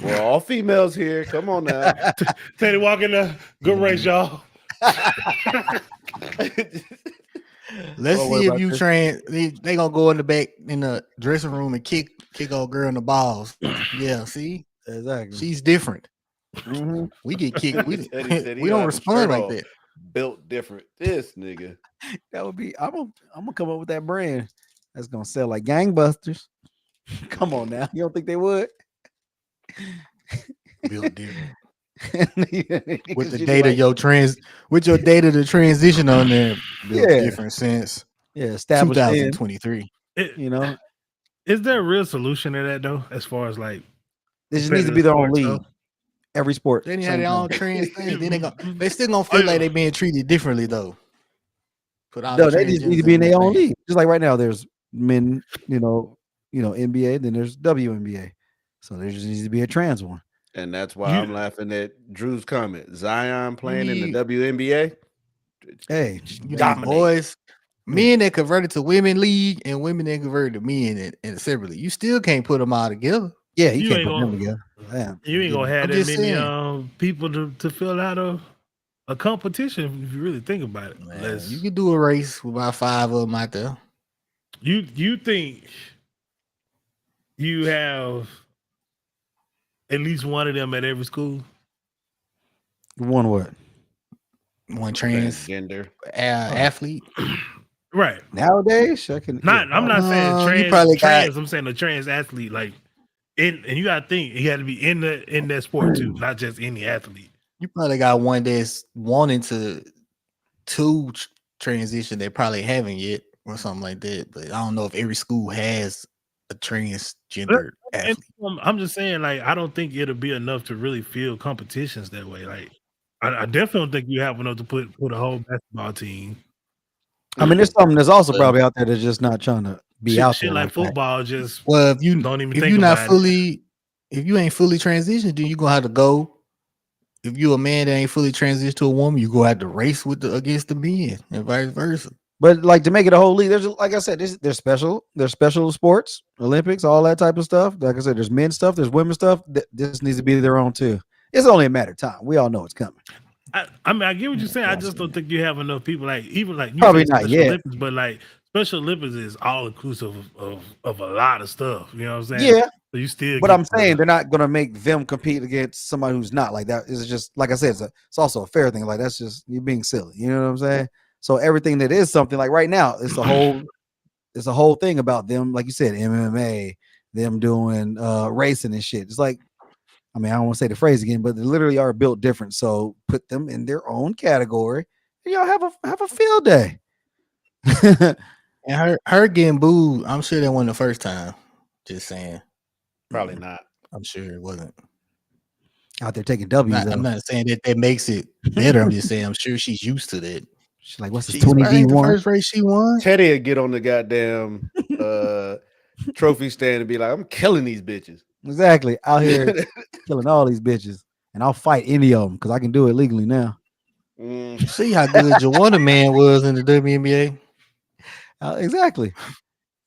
We're all females here. Come on now. Teddy walking the good race, y'all. Let's see if you trans. They gonna go in the back in the dressing room and kick old girl in the balls. Yeah, see, exactly. She's different. Mm-hmm. We get kicked. We don't respond like that. Built different. This nigga. That would be. I'm gonna come up with that brand that's gonna sell like gangbusters. Come on now, you don't think they would? Built different. With the data, like, with your data to transition on there, built different since established 2023. You know, is there a real solution to that though? As far as like, this just needs to be their own league. Every sport. They didn't have their own trans thing. They still gonna feel like they being treated differently though. No, they just need to be in their own league. Just like right now, there's men, you know, NBA, then there's WNBA. So there just needs to be a trans one. And that's why I'm laughing at Drew's comment. Zion playing in the WNBA. Hey, you got boys, men that converted to women league and women that converted to men and separately. You still can't put them all together. Yeah, you You can't ain't put them gonna together. Damn. you ain't gonna have I'm that just many saying. people to fill out a competition if you really think about it. Man, Unless you could do a race with about 5 of them out there. you think you have at least one of them at every school. One what? One trans Transgender. athlete. Right. Nowadays, I can. I'm not saying You probably trans. got. I'm saying a trans athlete, like and you gotta think he had to be in that sport too, not just any athlete. You probably got one that's wanting to transition. They probably haven't yet, or something like that. But I don't know if every school has a transgender athlete. I'm just saying, like, I don't think it'll be enough to really field competitions that way. Like, I definitely don't think you have enough to put a whole basketball team. I mean, there's something that's also probably out there that's just not trying to be out shit there. like football. That. Just if you don't even if think you're not about fully, if you ain't fully transitioned, then you gonna have to go. If you a man that ain't fully transitioned to a woman, you go have to race against the men and vice versa. But like to make it a whole league, there's like I said, there's special sports, Olympics, all that type of stuff. Like I said, there's men's stuff, there's women's stuff. This needs to be their own too. It's only a matter of time. We all know it's coming. I mean, I get what you're saying. I just don't think you have enough people. Like even like you probably not yet. Olympics, but like Special Olympics is all inclusive of a lot of stuff. You know what I'm saying? Yeah. So you still. But I'm saying they're not gonna make them compete against somebody who's not like that. It's just like I said, it's also a fair thing. Like that's just you being silly. You know what I'm saying? So everything that is something like right now, it's a whole thing about them, like you said, MMA, them doing racing and shit. It's like, I mean, I don't want to say the phrase again, but they literally are built different. So put them in their own category, and y'all have a field day. And her getting booed, I'm sure that wasn't the first time. Just saying. Probably not. I'm sure it wasn't. Out there taking W's. I'm not saying that makes it better. I'm just saying I'm sure she's used to that. She's like, what's this 20v1? The first race she won. Teddy would get on the goddamn trophy stand and be like, I'm killing these bitches. Exactly. Out here killing all these bitches. And I'll fight any of them because I can do it legally now. See how good Joanna Man was in the WNBA. Exactly.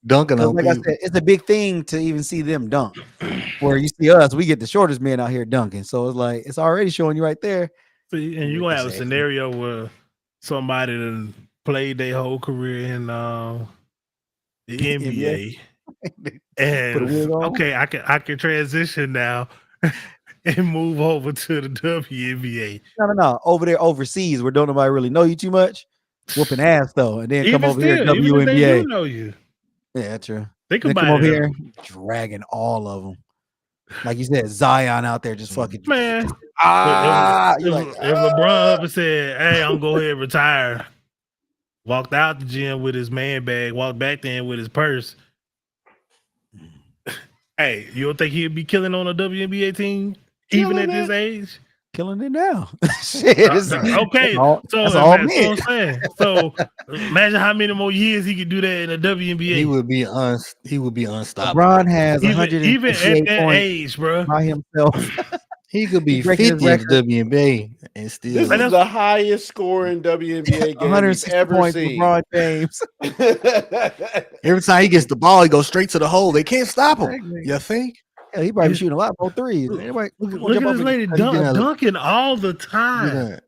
Dunking on like people. I said, it's a big thing to even see them dunk. Where you see us, we get the shortest men out here dunking. So it's like it's already showing you right there. See, and you're gonna have a scenario where somebody that played their whole career in the NBA. And okay, I can transition now and move over to the WNBA. No. Over there overseas where don't nobody really know you too much. Whooping ass though, and then Even come over still, here WNBA. They do know you. Yeah, true. Think then about come over it. Here, dragging all of them. Like you said, Zion out there just fucking man. If LeBron up and said, "Hey, I'm going ahead and retire," walked out the gym with his man bag, walked back in with his purse. Hey, you don't think he'd be killing on a WNBA team even at this age? Killing it now. Shit, okay, that's all me. I'm saying. So imagine how many more years he could do that in the WNBA. He would be unstoppable. LeBron has even at that age, bro, by himself. He could be 50 in the WNBA and still. This is the highest scoring WNBA game you've ever seen. LeBron James. Every time he gets the ball, he goes straight to the hole. They can't stop him. You think? Yeah, he probably shooting a lot more threes. Look at this lady dunking all the time.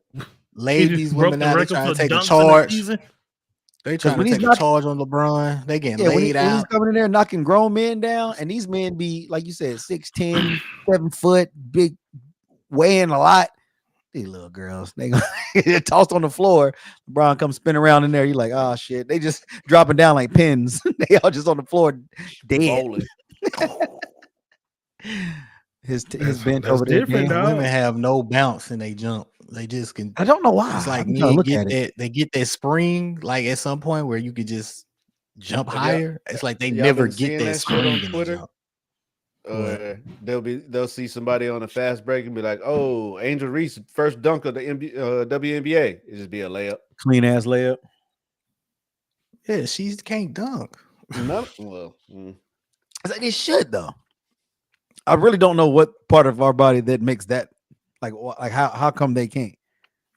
Ladies, women now, they trying to take a charge. They trying to take a charge on LeBron. They getting laid out. When he's coming in there knocking grown men down, and these men be, like you said, 6'10", 7 foot, big, weighing a lot. These little girls, they get tossed on the floor. LeBron comes spin around in there. You're like, oh shit. They just dropping down like pins. They all just on the floor dead. His bench over there. Women have no bounce and they jump. They just can. I don't know why. It's like men they get that spring like at some point where you could just jump higher. It's like they never get that spring on Twitter. They'll see somebody on a fast break and be like, "Oh, Angel Reese first dunk of the WNBA." It just be a layup, clean ass layup. Yeah, she can't dunk. No, well, it's like they should though. I really don't know what part of our body that makes that like how come they can't?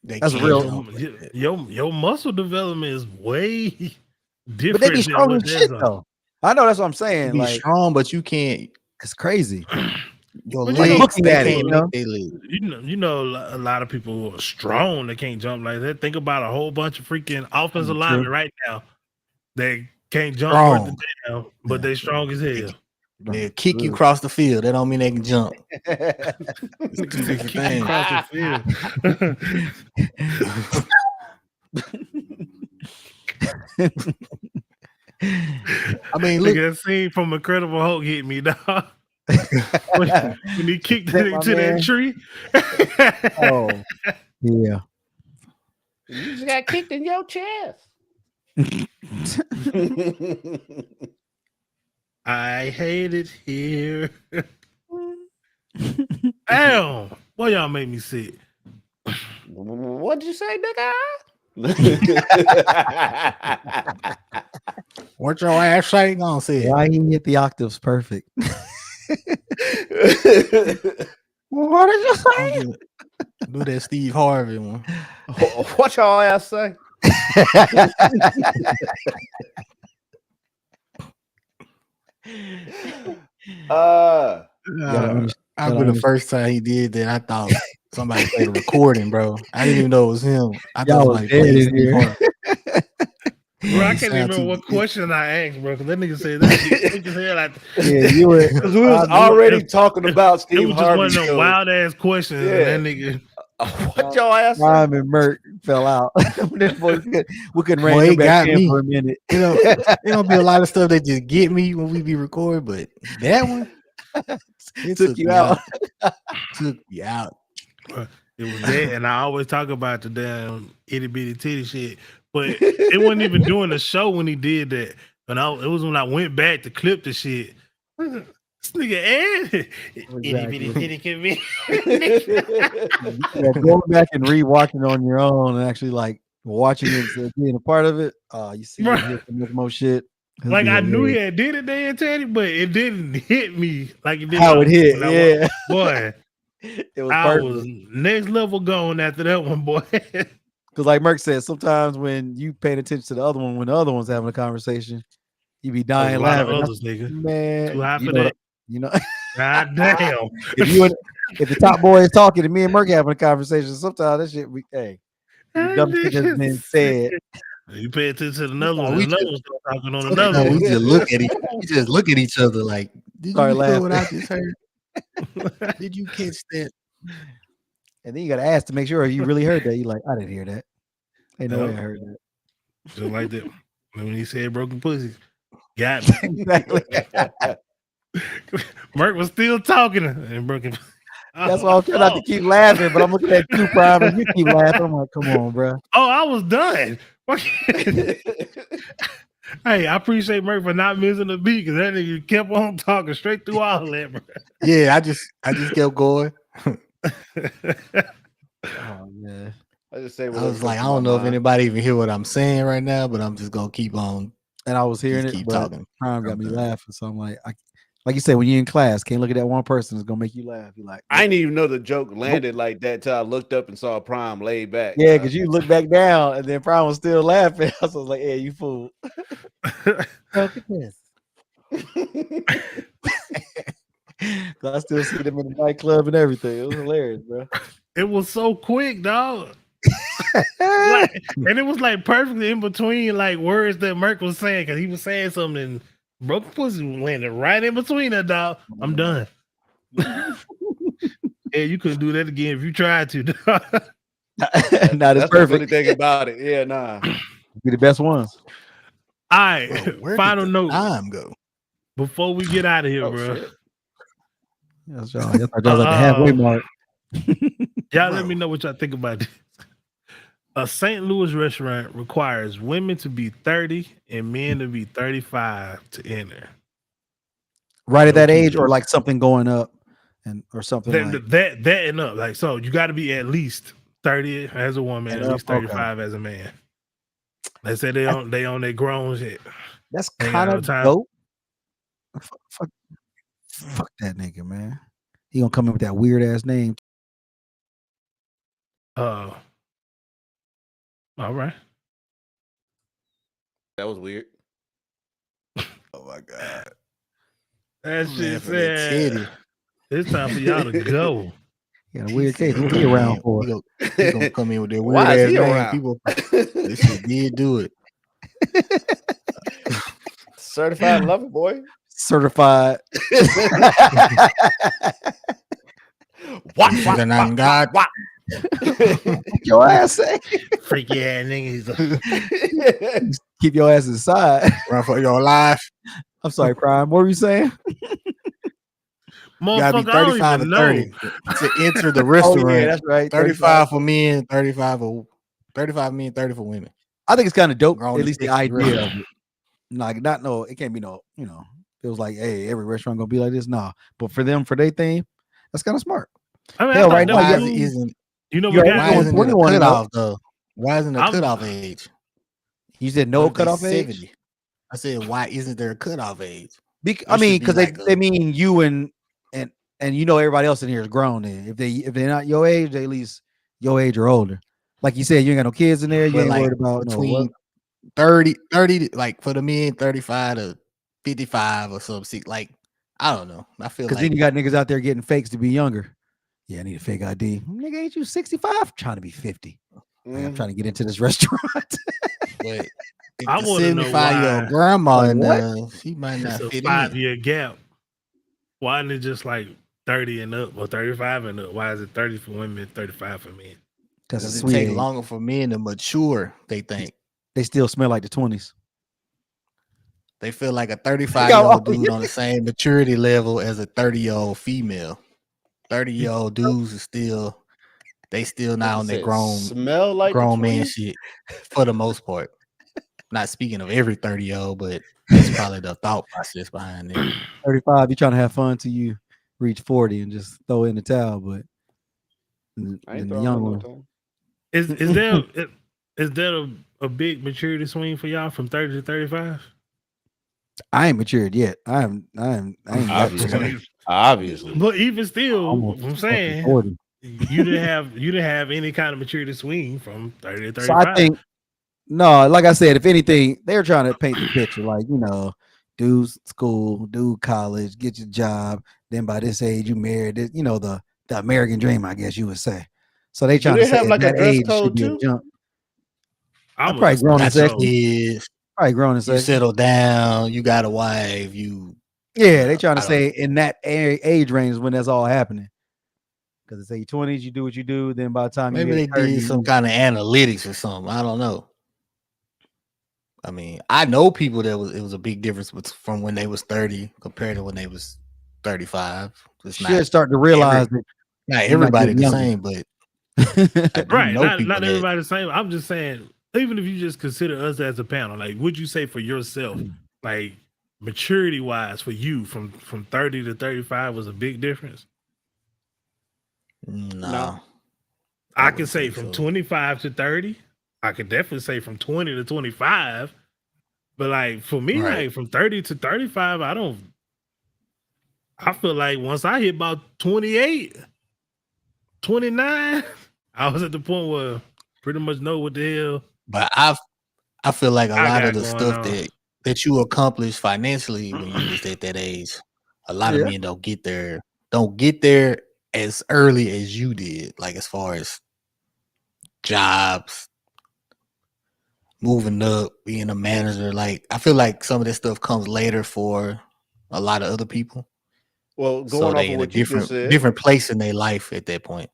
That's real. Your muscle development is way different. But they be strong as shit though. I know that's what I'm saying. You be strong, but you can't It's crazy. Your But legs, looking they at it, can't you know? lick their legs. you know, a lot of people who are strong that can't jump like that. Think about a whole bunch of freaking offensive linemen right now that can't jump worth the damn, but they strong as hell. They'll kick you across the field. That don't mean they can jump. It's two different Kick you things. across the field. I mean, look, Nigga, that scene from Incredible Hulk hit me, dog. when he kicked That it my into man. that tree. Oh, yeah. You just got kicked in your chest. I hate it here. Damn, boy, y'all make me sick. What'd you say, nigga? what your ass say? Gonna say it. Why he hit the octaves perfect? What did you say? Do that Steve Harvey one. What y'all ass say? I remember the first time he did that, I thought somebody played a recording, bro. I didn't even know it was him. I thought somebody played Steve Harvey. Bro, I can't even remember what question I asked, bro. Because that nigga said that shit quick as hell. Yeah, you were. Because we was already talking about Steve It was just Harvey. one of them wild ass questions. Yeah. And that nigga. What y'all ass say? Rhyme and Murk fell out. we couldn't rein Boy, him he back got in me. for a minute. You know, there don't be a lot of stuff that just get me when we be recording, but that one, it Took you me out. Took me out. It was that, and I always talk about the damn itty bitty titty shit, but it wasn't even doing the show when he did that. And it was when I went back to clip the shit. This nigga itty bitty titty can be. Yeah, going back and rewatching on your own and actually like watching it, being a part of it. You see, you hear some more shit. Like I knew he had did it there, Teddy, but it didn't hit me like it did. How it hit, yeah. Boy. It was I perfect. was next level going after that one, boy. Because like Murk said, sometimes when you paying attention to the other one, when the other one's having a conversation, you be dying laughing. Others, nigga. Man, too high for that. You know, God damn. if the top boy is talking and me and Murk having a conversation, sometimes that shit the dumb shit has been said. You pay attention to another one. We Another one start talking on another we one. just look at each other like, did Start you hear laughing. what I just heard? Did you catch that? And then you gotta ask to make sure you really heard that. You like, I didn't hear that. Ain't no way I heard that. Just like that. When he said broken pussy, got me. Exactly. Murk was still talking and broken. That's why I'm trying not to keep laughing, but I'm looking at you, Prime, and you keep laughing. I'm like, come on, bro. Oh, I was done. Hey, I appreciate Murk for not missing the beat because that nigga kept on talking straight through all that, bro. Yeah, I just kept going. Oh man. I just say, I was like, I don't know if anybody even hear what I'm saying right now, but I'm just gonna keep on. And I was hearing it, keep but talking. Prime got me laughing. So I'm like, like you said, when you're in class, can't look at that one person, it's gonna make you laugh. You like, I didn't even know the joke landed like that till I looked up and saw Prime laid back. yeah, because you look back down and then Prime was still laughing. I was like, yeah, you fool. Look at this. I still see them in the nightclub and everything. It was hilarious, bro. It was so quick, dog. And it was like perfectly in between like words that Murk was saying because he was saying something and broken pussy landed right in between that, dog. I'm done. Yeah, you couldn't do that again if you tried to. Dog. That's perfect. Really think about it. Yeah, nah. Be the best ones. All right, Where final did the note. time go Before we get out of here, bro. Shit. That's y'all. Y'all at the halfway mark. Y'all let me know what y'all think about this. A St. Louis restaurant requires women to be 30 and men to be 35 to enter. Right at that age, or like something going up, or something that and up. Like, so you got to be at least 30 as a woman, and at least 35 as a man. They say they on their grown shit. That's kind of dope. Fuck that nigga, man. He gonna come in with that weird ass name. All right. That was weird. Oh my god. That I'm shit laughing at said Teddy. it's time for y'all to go. Yeah, He weird case. said, What he "Come around in. for? He gonna come in with that weird Why is ass he name. around? People, this shit did do it. Certified lover boy. Certified. What? Is there not God? Your ass say. Freaky ass niggas. Keep your ass inside. Run for your life. I'm sorry, Prime. What were you saying? You gotta be Motherfucker, I don't 35 even or 30 know. to enter the restaurant. Oh yeah, that's right. 35 for men, 35 for men, 30 for women. I think it's kind of dope. Grown At least the and sexy idea of restaurant. it. Like, not no, it can't be no. It was like, hey, every restaurant gonna be like this. Nah, but for them, for their thing, that's kind of smart. I mean, Hell, I right thought now, that Why was- isn't you know you what already got why going isn't it a 21 and up. cutoff though? Why isn't a cutoff age? You said no What if they cutoff age. 70? I said, why isn't there a cutoff age? I There mean, should be because like they mean you and everybody else in here is grown. Then if they're not your age, they at least your age or older. Like you said, you ain't got no kids in there. You But ain't like worried about between 30, like for the men, 35 to 55 or something. Like, I don't know. I feel because like then you got niggas out there getting fakes to be younger. Yeah, I need a fake ID. Nigga, ain't you 65? I'm trying to be 50. Like, I'm trying to get into this restaurant. but if I the want to know 75-year-old why grandma Like, in what? there, she might it's not a fit in. 5-year gap. Why isn't it just like 30 and up or 35 and up? Why is it 30 for women, 35 for men? That's a Does it sweet take age. longer for men to mature? They think They still smell like the 20s. they feel like a 35-year-old old dude you on the same maturity level as a 30-year-old female. 30-year-old dudes is still not on their grown smell like man shit for the most part. Not speaking of every 30-year-old, but that's probably the thought process behind it. 35, you trying to have fun till you reach 40 and just throw in the towel. But I ain't the throwing young in no one, time. Is there a big maturity swing for y'all from 30 to 35? I ain't matured yet. I ain't Obviously. Obviously. But even still, almost I'm saying 40. you didn't have any kind of maturity swing from 30 to 35. So I think no, like I said, if anything, they're trying to paint the picture, like do school, do college, get your job. Then by this age, you married. The American dream, I guess you would say. So they trying to say have like a that dress age code should be a too? jump. I'm probably grown and Got your sexy. kids, Probably grown and you sexy. settle down, you got a wife, you Yeah, they trying to I don't say in that age range is when that's all happening. Because it's your 20s, you do what you do. Then by the time maybe you they hit 30, did some kind of analytics or something. I don't know. I mean, I know people that it was a big difference from when they was 30 compared to when they was 35. It's should start to realize that not you're not everybody getting the younger. same, but I do right, know not people that everybody the same. I'm just saying, even if you just consider us as a panel, like, would you say for yourself, like maturity wise, for you from 30 to 35 was a big difference? no. I can say from 25 to 30. I could definitely say from 20 to 25. But like for me, Right. like from 30 to 35, I feel like once I hit about 28, 29, I was at the point where pretty much know what the hell. But I feel like a lot of the going stuff on. that you accomplish financially when you was at that age, a lot of men don't get there as early as you did, like as far as jobs, moving up, being a manager. Like I feel like some of this stuff comes later for a lot of other people. Well, So going off they of in a what you just said, different place in their life at that point.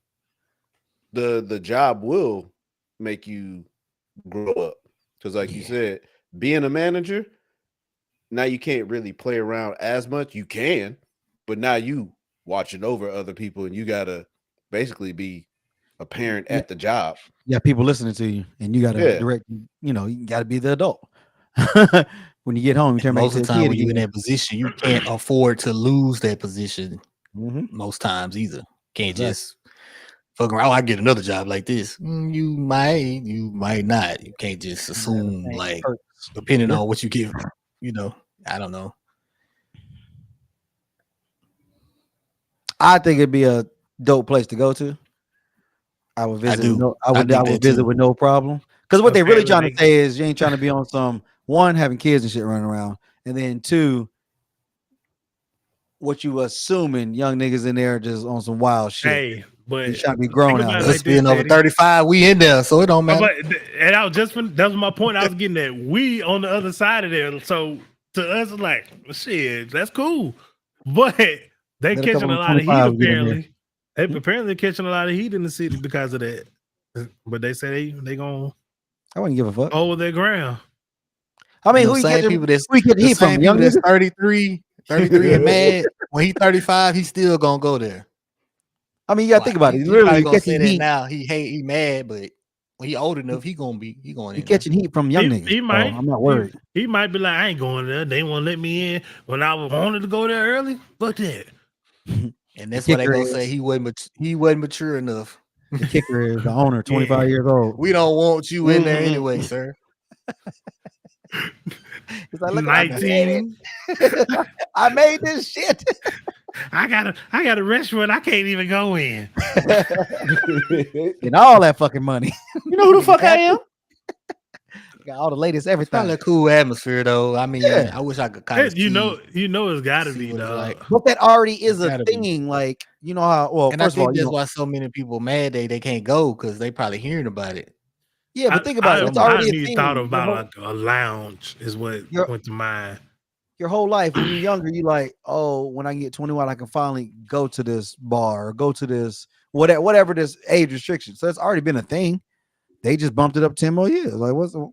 the job will make you grow up. Because like you said, being a manager, now you can't really play around as much. You can, but now you watching over other people and you gotta basically be a parent at the job. Yeah, people listening to you, and you got to direct. You got to be the adult. When you get home, you turn back Most to of the the time kid when you're in again. that position, you can't afford to lose that position. Most times either. Can't just fuck around. Oh, I get another job like this. You might not. You can't just assume like depending on what you get. I don't know. I think it'd be a dope place to go to. I would visit. I would visit with no problem. Because what they're really trying to say is you ain't trying to be on some one having kids and shit running around, and then two, what you assuming young niggas in there just on some wild shit. Hey, but you trying to be grown think out. about it Let's like be this, another Eddie. 35. We in there, so it don't matter. And I was that was my point. I was getting at. We on the other side of there. So to us, it's like shit. That's cool, but they Let a catching couple a of lot of heat 25s get in there. apparently. They apparently catching a lot of heat in the city because of that. But they say they gonna I wouldn't give a fuck. hold their ground. I mean, You know, who you same getting people that's who you getting the heat from? same Young people that's niggas? 33 and mad. When he 35, he's still gonna go there. I mean, you gotta think about it. He Literally probably gonna say catching that heat. now. He mad, but when he old enough, he going He in catching heat from young niggas. He might. I'm not worried. He might be like, I ain't going there. They won't let me in when I wanted to go there early. Fuck that. there. And that's The why they kicker gonna is- say he wasn't mature enough. The kicker is the owner, 25 years old. We don't want you in there anyway, sir. He's like, look, I made 19. it. I made this shit. I got a restaurant I can't even go in. And all that fucking money. You know who the fuck I am? Got all the latest Probably everything. a cool atmosphere though. I mean, Yeah. I wish I could kind of You know it's gotta see be what it's dog. like. But that already is It's a gotta be. thing. Like, you know how, well, And I first of all, think you that's know, why so many people mad they can't go because they probably hearing about it. yeah, but think about it. It's I already a need thing. thought Your about whole- like a lounge is what Your- went to mind. your whole life when you're younger, you like, oh, when I get 21, I can finally go to this bar or go to this whatever this age restriction. So it's already been a thing. They just bumped it up 10 more years. Like, what's the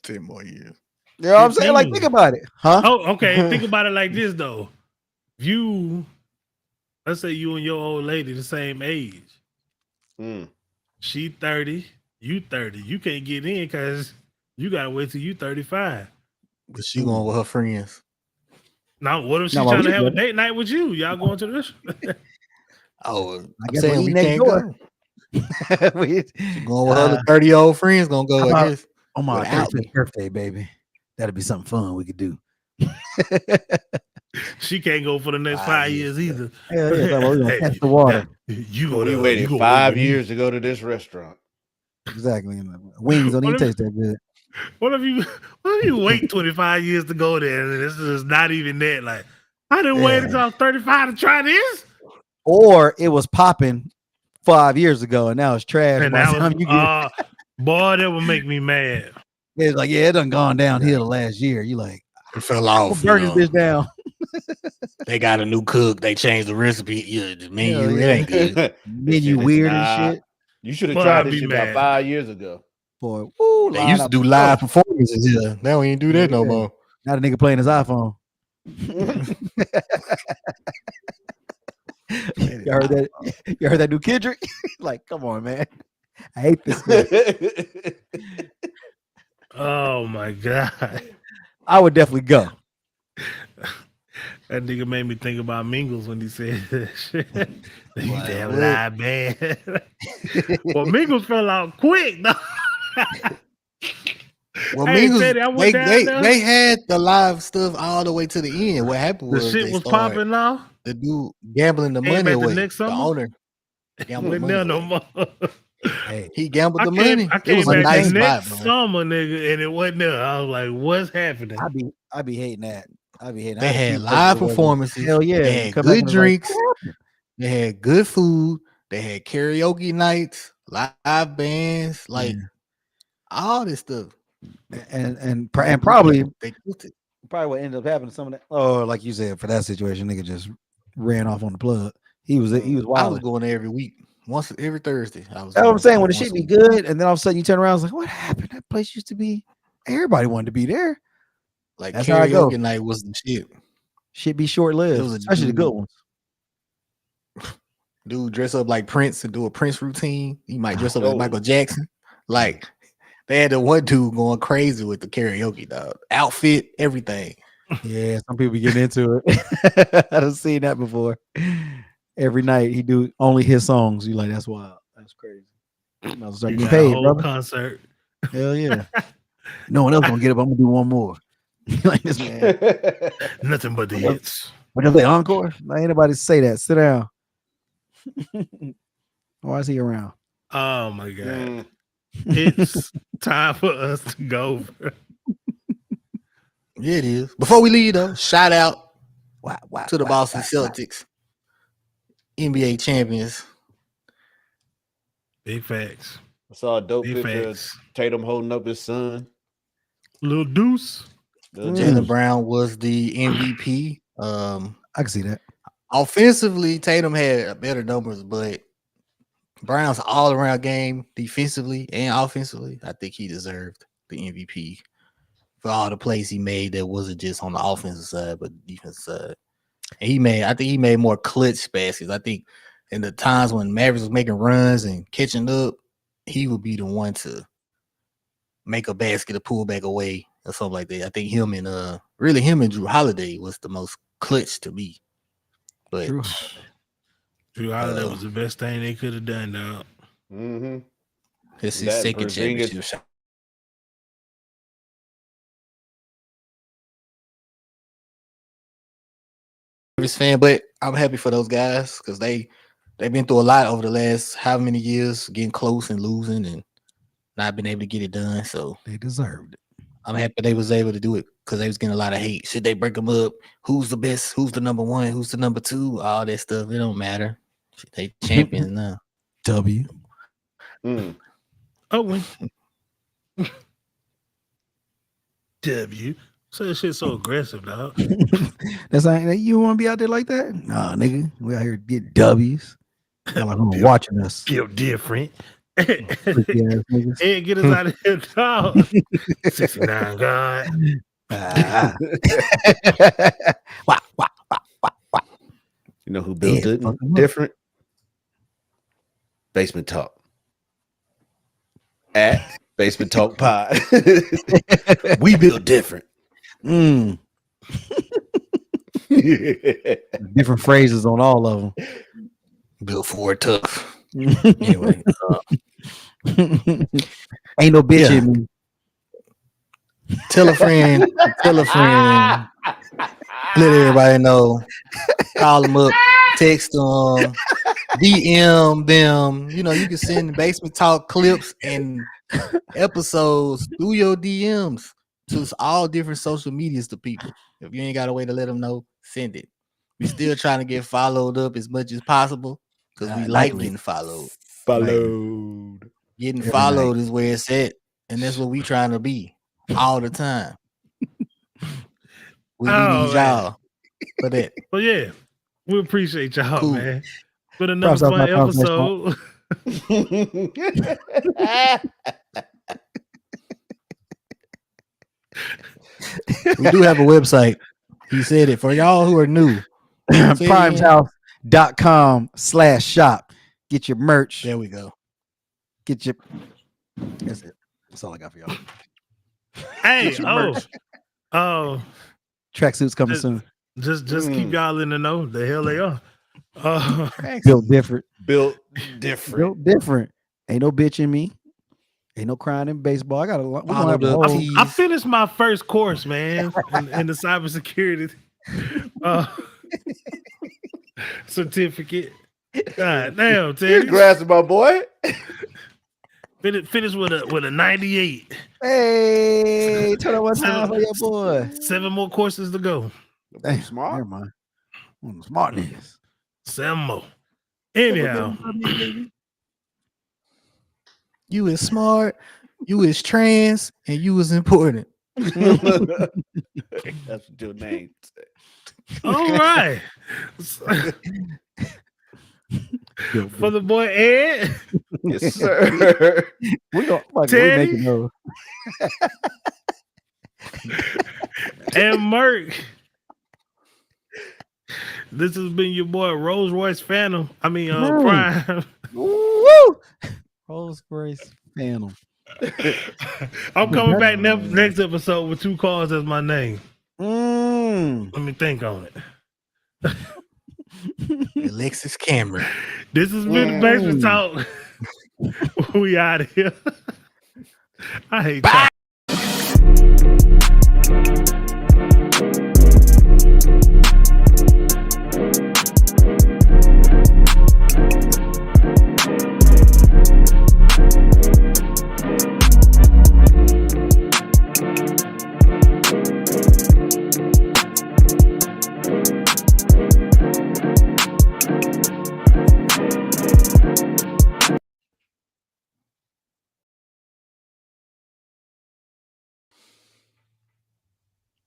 10 more years. you know what I'm saying? Like, 15. think about it, huh? Oh, okay. Think about it like this though. Let's say you and your old lady the same age. She 30, you 30. You can't get in because you gotta wait till you 35. But she going with her friends. Now, what if she's No, well, trying to we have a good. date night with you? Y'all going to this? Oh, I I'm guess saying we we next can't door. go. We- Going with other 30-year-old friends gonna go, how I about- guess. on my Without 35th birthday, baby. That'd be something fun we could do. She can't go for the next 5 years either. Hell yeah, we're gonna Hey, test the water. You go We to waited you go 5 with me. years to go to this restaurant. Exactly. And the wings don't even What if- taste that good. What if you wait 25 years to go there and this is not even that? Like, I didn't wait until I was 35 to try this. Or it was popping 5 years ago and now it's trash. And by the that time was, you get boy, that would make me mad. it's like, yeah, it done gone downhill the last year. You like, It fell I'll off. burn you this know. bitch down. They got a new cook. They changed the recipe. Yeah, the menu. Hell It yeah. ain't good. Menu weird and shit. You should have Boy, tried I'd this be shit mad. about 5 years ago. Boy, woo, They line used to up do for live sure. performances here. Now we ain't do that no Yeah. more. Now the nigga playing his iPhone. You heard that? You heard that new Kendrick? Like, come on, man. I hate this. Nigga. Oh my God. I would definitely go. That nigga made me think about Mingles when he said that shit. They used to have What? live band. Well, Mingles fell out quick, though. Well, Hey, Mingles, Teddy, I went down there. they had the live stuff all the way to the end. What happened The was shit they was started popping off. the dude gambling the Came money back the away. next The summer? owner gambled the Went money there no away. more. Hey, He gambled I the money. I It came was a back nice the spot, next man. summer, nigga, and it wasn't there. I was like, what's happening? I be hating that. I be hating. They I a had few live places where- performances. Hell yeah. They You had come back good and it's like, drinks. what happened? They had good food. They had karaoke nights, live bands, like all this stuff. and probably They cooked it. probably what ended up happening to some of that. Oh, like you said, for that situation, nigga just ran off on the plug. He was I was wild. going there every week, once every Thursday. I was. That's what I'm saying. When the once shit a be week. good, and then all of a sudden you turn around, it's like, what happened? That place used to be. Everybody wanted to be there. Like That's how I go. karaoke night was the shit. Shit be short lived, It was a especially the dude- good ones. Dude dress up like Prince and do a Prince routine. He might dress up Oh. like Michael Jackson. Like they had the one dude going crazy with the karaoke dog outfit, everything. Yeah, some people get into it. I done seen that before. Every night he do only his songs. You like, that's wild. That's crazy. You might as well start You getting got a paid, whole brother. concert. Hell yeah. No one else gonna get up. I'm gonna do one more. Like this man. Nothing but the hits. What is they encore? Not anybody say that. Sit down. Why is he around? Oh my God. Mm. It's time for us to go. Yeah, it is. Before we leave though, shout out to the Boston Celtics, NBA champions. Big facts. I saw a dope Big picture of facts. Tatum holding up his son. Little Deuce. Jaylen Brown was the MVP. I can see that. Offensively, Tatum had better numbers, but Brown's all-around game, defensively and offensively, I think he deserved the MVP for all the plays he made that wasn't just on the offensive side, but the defensive side. And I think he made more clutch baskets. I think in the times when Mavericks was making runs and catching up, he would be the one to make a basket to pull back away or something like that. I think him and Drew Holiday was the most clutch to me. But Drew Holiday was the best thing they could have done, though. Mm-hmm. This is second championship shot. Fan, but I'm happy for those guys because they've been through a lot over the last how many years, getting close and losing and not being able to get it done. So they deserved it. I'm happy they was able to do it because they was getting a lot of hate. Should they break them up? Who's the best? Who's the number one? Who's the number two? All that stuff. It don't matter. They champions now. W. Oh, W. So this shit's so aggressive, dog. That's like you want to be out there like that? Nah, nigga. We out here to get W's. Like watching us. Feel different. Hey, get us out of here, dog. 69, God. You know who built it different? Basement Talk. At Basement Talk Pod. We build different. Different phrases on all of them. Built for it tough. Anyway, ain't no bitch in me. Tell a friend. Let everybody know. Call them up, text them, DM them. You know, you can send Basement Talk clips and episodes through your DMs to all different social medias to people. If you ain't got a way to let them know, send it. We still trying to get followed up as much as possible because we like getting followed. Getting followed is where it's at, and that's what we trying to be all the time. We need y'all for that. Well, yeah, we appreciate y'all, man. For another Props fun episode. We do have a website. He said it for y'all who are new. primeshouse.com/shop. Get your merch. There we go. Get your. That's it. That's all I got for y'all. Hey, tracksuits coming soon. Just keep y'all in the know. The hell they are. Built different. Built different. Ain't no bitch in me. Ain't no crying in baseball. I got a lot. I finished my first course, man, in the cybersecurity certificate. God damn, Teddy. Congrats, my boy. Finish with a 98. Hey, turn on one time for your boy. 7 more courses to go. Damn, smart. Never mind. One of the smart niggas. 7 more. Anyhow. You is smart, you is trans, and you is important. That's your name. All right. For the boy Ed. Yes, sir. We making those. And Murk. This has been your boy Rolls Royce Phantom. Prime. Woo! Rolls Royce Phantom. I'm coming back next episode with 2 cars as my name. Let me think on it. Alexis Cameron. This has been the Basement Talk. We out of here. I hate that.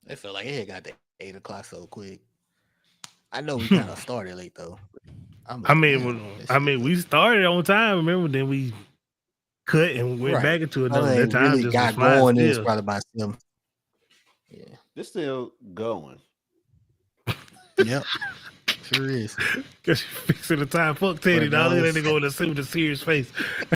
It felt like it had got to 8 o'clock so quick. I know we kind of started late though. I mean, we started on time. Remember, then we cut and went back into another. That time really just got was flying going. It was still. probably about 7. Yeah. This still going. Yep. Sure is. Cause you fixing the time. Fuck Teddy, dog. They go to see with a serious face.